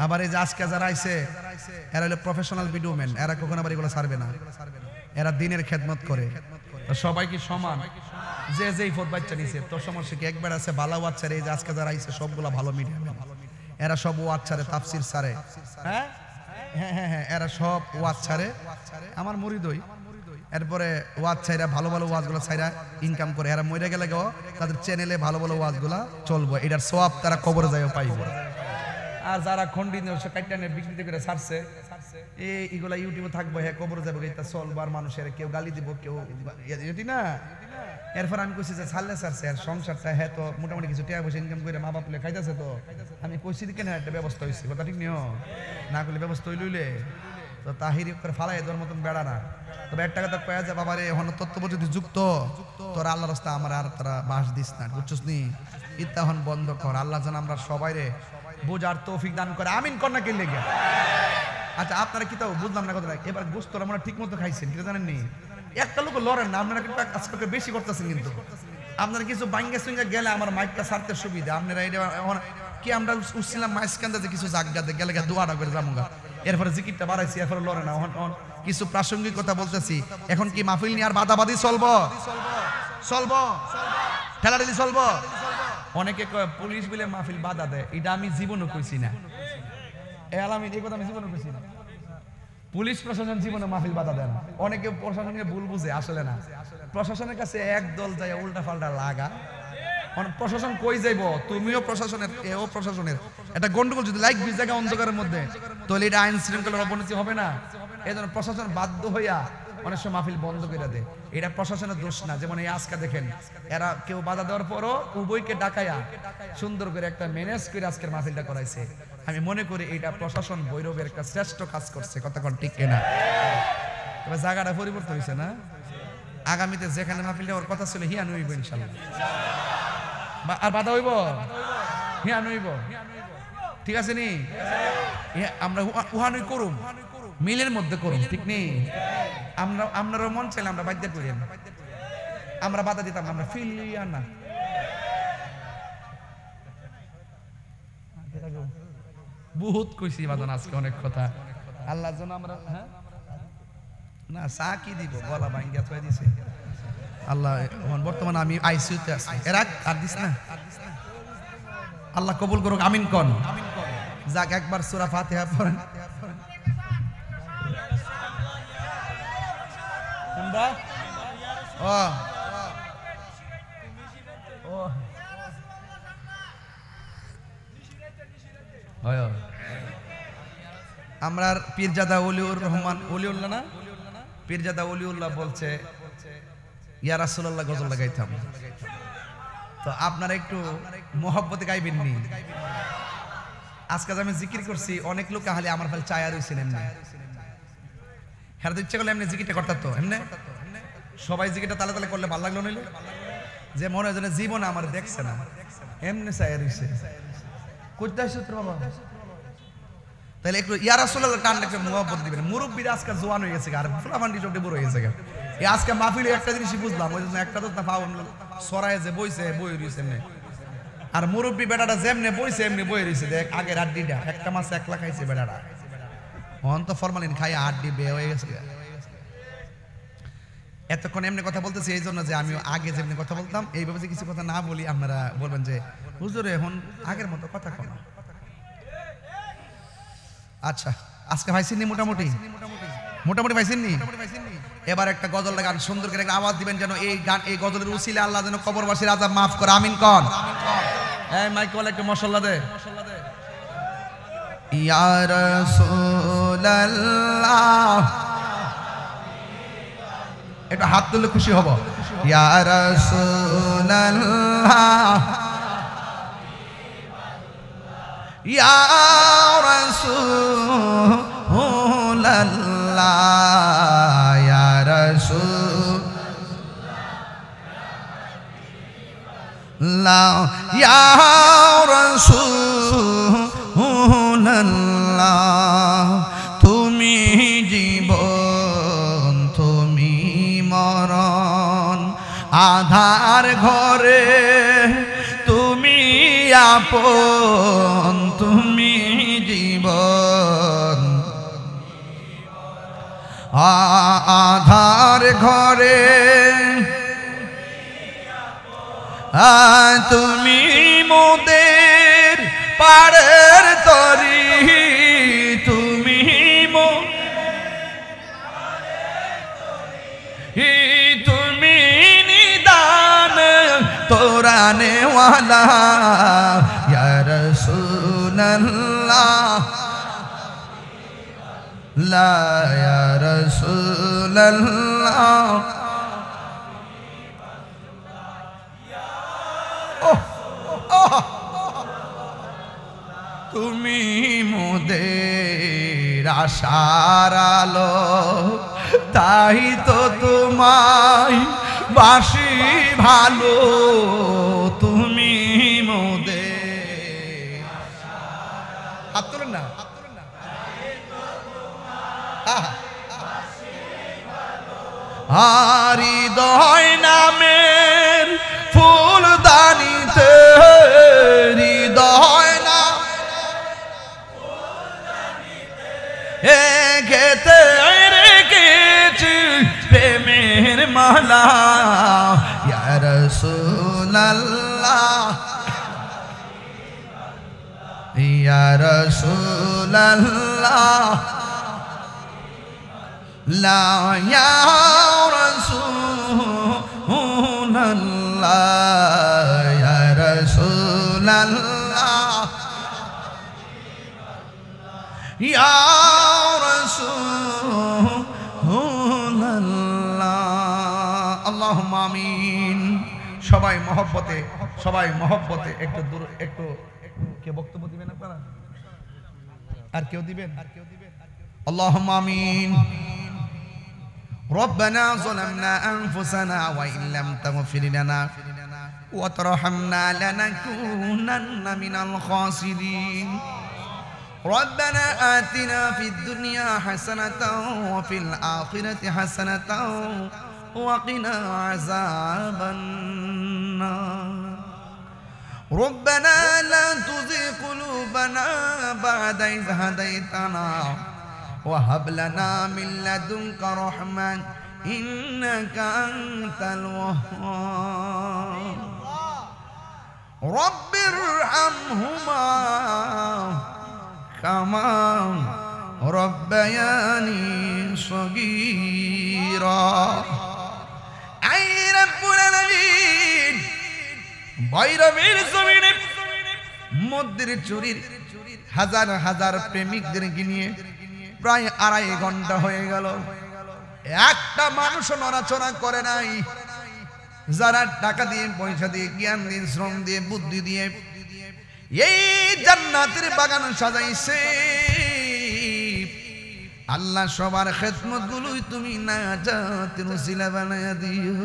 আবার এই যে আজকে যারা আইছে এরা হলো প্রফেশনাল ভিডিও ম্যান, এরা কখনো আবার এগুলো ছাড়বে না, এরা দিনের খেদমত করে। সবাই কি সমান? যে যেই ফোট বাচ্চা নিছে তোর সমস্যা কি? একবার আছে ভালো ওয়াচ্চারে, এই যে আজকে যারা আইছে সবগুলা ভালো মিডিয়া, এরা সব ওয়াচ্চারে তাফসির সারে, হ্যাঁ হ্যাঁ হ্যাঁ হ্যাঁ, এরা সব ওয়াচ্চারে আমার মুরিদই। এরপরে ওয়াজ ছাইরা ভালো ভালো ওয়াজগুলো ছাইরা ইনকাম করে, এরা মরে গেলে গো তাদের চ্যানেলে ভালো ভালো ওয়াজগুলা চলবো, এটার সওয়াব তারা কবরে যায়ও পাইবে। আর যারা খন্ডিত কাইটানে বিকৃতি করে ছাড়ছে এইগুলা ইউটিউবে থাকবো, হ্যাঁ কবরে যাবো, এটা চলবো, আর মানুষের কেউ গালি দিব, কেউ এটি না। এরপর আমি কইছি যে ছাড়লে ছাড়ছে আর সংসারটা, হ্যাঁ তো মোটামুটি কিছু টাকা পয়সা ইনকাম করে মা বাপলে খাইতেছে, তো আমি কইছি কেন একটা ব্যবস্থা হয়েছে, কথা ঠিক নিও না করলে ব্যবস্থা হইলইলে তো তাহিরি করে ফালাই দেওয়ার মতন বেড়া না। তবে একটা কথা কয়া যায় বাবারে, এখন তত্ত্ব যদি যুক্ত তোরা আল্লাহ রাস্তা আমার আর তারা বাস দিস না, বুঝছস নি? ইত্তাহন বন্ধ কর। আল্লাহ যেন আমরা সবাই রে বোঝার তৌফিক দান করে, আমিন কর না কে লেগে। আচ্ছা আপনারা কি তাও বুঝলাম না কথাটা, এবার গোস্তরা আমরা ঠিক মতো খাইছেন কিনা জানেন নি? একটা লোক লড়েন না, আপনারা কিন্তু আজকে বেশি করতেছেন, কিন্তু আপনারা কিছু বাঙ্গা সঙ্গে গেলে আমার মাইকটা ছাড়তে সুবিধা। আপনারা এটা কি আমরা উঠছিলাম মাইসকান্দাতে কিছু জায়গাতে গেলে দোয়াটা করে যামুগা, এরপরে জিকিরটা বাড়াইছি, এরপরে লড়ে না। কিছু প্রাসঙ্গিক কথা বলতেছি। এখন কি মাহফিল নিয়ে আর বাদাবাদি চলবো? চলবো, ঠেলাঠেলি চলবো? অনেকে কয় পুলিশ বলে মাহফিল বাধা দেয়, এটা আমি জীবনও কইছি না। এই আলামিন এই কথা আমি জীবনও কইছি না। পুলিশ প্রশাসন জীবনে মাহফিল বাধা দেয় না। অনেকে প্রশাসনকে ভুল বুঝে, আসলে না। প্রশাসনের কাছে এক দল যায় উল্টা পাল্টা লাগা, প্রশাসন কই যাইব? তুমিও প্রশাসনের, এও প্রশাসনের। একটা গন্ডগোল যদি লাইক 20 জায়গা অন্ধকারের মধ্যে, তাহলে এটা আইন শৃঙ্খলার অবনতি হবে না? এই জন্য প্রশাসন বাধ্য হইয়া অনেক সময় মাহফিল বন্ধ করে দেয়। এটা প্রশাসনের দোষ না। যেমন এই আজকে দেখেন, এরা কেউ বাধা দেওয়ার পরও উভয়কে ডাকায়া সুন্দর করে একটা ম্যানেজ করে আজকের মাহফিলটা করাইছে। আমি মনে করি এটা প্রশাসন ভৈরবের একটা শ্রেষ্ঠ কাজ করছে, কতক্ষণ ঠিক কিনা? তবে জায়গাটা পরিবর্তন হয়েছে না? আগামীতে যেখানে মাহফিলটা ওর কথা ছিল হিয়ান হইব ইনশাল্লাহ, আর বাধা হইব, হিয়ান হইব, ঠিক আছে নি? আমরা উহানুই করুম, মিলের মধ্যে করুম, ঠিক নেই? আপনারও মন চাইলে আমরা বাধ্য করি, আমরা বাধা দিতাম, আমরা ফিল না। বহুত কইছি বাজান আজকে অনেক কথা আল্লাহর জন্য আমরা হ্যাঁ না চা কি দিব গলা ভাঙ্গা থই দিছে আল্লাহ বর্তমানে আমি আইসিইউতে আছি এরা আর দিস না আল্লাহ কবুল করুক আমিন কোন যাক একবার সূরা ফাতিহা পড়েন কোনটা ও ও হয় আমরার পীরজাদা ওলিউর রহমান ওলিউল্লাহ না পীরজাদা ওলিউল্লাহ বলছে ইয়া রাসূলুল্লাহ গজল লাগাইতাম তো আপনারা একটু মোহব্বতে গাইবেন নি আজকে আমি জিকির করছি অনেক লোক খালি আমার খালি চায়া রইছেন এমনি হ্যাঁ তো ইচ্ছা করলে এমনি জিকিরটা করতে তো এমনি সবাই জিকিরটা তালে তালে করলে ভালো লাগলো নইলে যে মনে হয় যেন জীবনে আমার দেখছে না এমনি চায়া রইছে কইতে আসছো তোর বাবা তাহলে একটু ইয়া রাসূলুল্লাহ টান একটা মোহব্বত দিবেন মুরব্বিরা আজকে জওয়ান হয়ে গেছে আর ফুলামান্ডি সব বড় হয়ে গেছে এই আজকে মাহফিলে একটা জিনিসই বুঝলাম ওই জন্য একটা তো না পাও সরায় যে বইছে বই রইছে এমনি আর মুরব্বি বেটাটা যেমনে বইছে এমনি বই রইছে দেখ আগের আড্ডিটা একটা মাছ একলা খাইছে বেটাটা অন তো ফরমালিন খাই আড্ডি বে হয়ে গেছে এতক্ষণ এমনি কথা বলতেছি এই জন্য যে আমি আগে যেমনি কথা বলতাম এইভাবে যে কিছু কথা না বলি আপনারা বলবেন যে হুজুর এখন আগের মতো কথা কম আচ্ছা আজকে ভাইছিনি মোটামুটি ভাইছিনি এবার একটা গজল গান সুন্দর করে একটা আওয়াজ দিবেন যেন এই গান এই গজলের উসিলে আল্লাহ যেন কবরবাসীর আযাব মাফ করে আমিন কোন এই মাইক ওয়ালা একটু মাশাআল্লাহ দে ইয়া রাসূলুল্লাহ একটু হাত তুলে খুশি হব ইয়া রাসূলুল্লাহ ইয়া রাসূলুল্লাহ ইয়া রাসূলুল্লাহ ইয়া রাসূলুল্লাহ তুমি জীবন তুমি মরণ আধার ঘরে তুমি আপন তুমি জীবন আধার ঘরে তুমি মোদের পাড়ের তরি তুমি তুমি নিদান তোরানে ওয়ালা ইয়া রাসূলুল্লাহ লা ইয়া রাসূলুল্লাহ তুমি মোদের আশার আলো তাই তো তোমায় বাসি ভালো তুমি মোদের হাত তোলেন না হৃদয় নামের ফুলদানিতে হৃদয় না গেতে রেখেছি প্রেমের মালা ইয়া রাসূলুল্লাহ ইয়া রাসূলুল্লাহ লা ইয়া রাসূলুল্লাহ ইয়া রাসূলুল্লাহ ইয়া রাসূলুল্লাহ আল্লাহুম্মা আমিন সবাই মহব্বতে একটু দূর একটু কে বক্তব্য দিবেন আপনারা আর কেউ দিবেন আল্লাহুম্মা আমিন ربنا ظلمنا أنفسنا وإن لم تغفر لنا وترحمنا لنكونن من الخاسرين ربنا آتنا في الدنيا حسنة وفي الآخرة حسنة وقنا عذاب النار ربنا لا تزغ قلوبنا بعد إذ هديتنا وهب لنا من لدنك رحمة إنك أنت الوهاب رب ارحمهما كما ربياني صغيرا أي رب العالمين ভৈরবের জমিনে মধ্যের চুরির হাজার হাজার প্রেমিকদেরকে নিয়ে প্রায় 2.5 ঘন্টা হয়ে গেল, একটা মানুষ নড়াচড়া করে নাই। যারা টাকা দিয়ে, পয়সা দিয়ে, জ্ঞান দিয়ে, শ্রম দিয়ে, বুদ্ধি দিয়ে এই জান্নাতের বাগান সাজাইছে, আল্লাহ সবার খেদমত গুলোই তুমি নাজাতের উসিলা বানায়া দিও।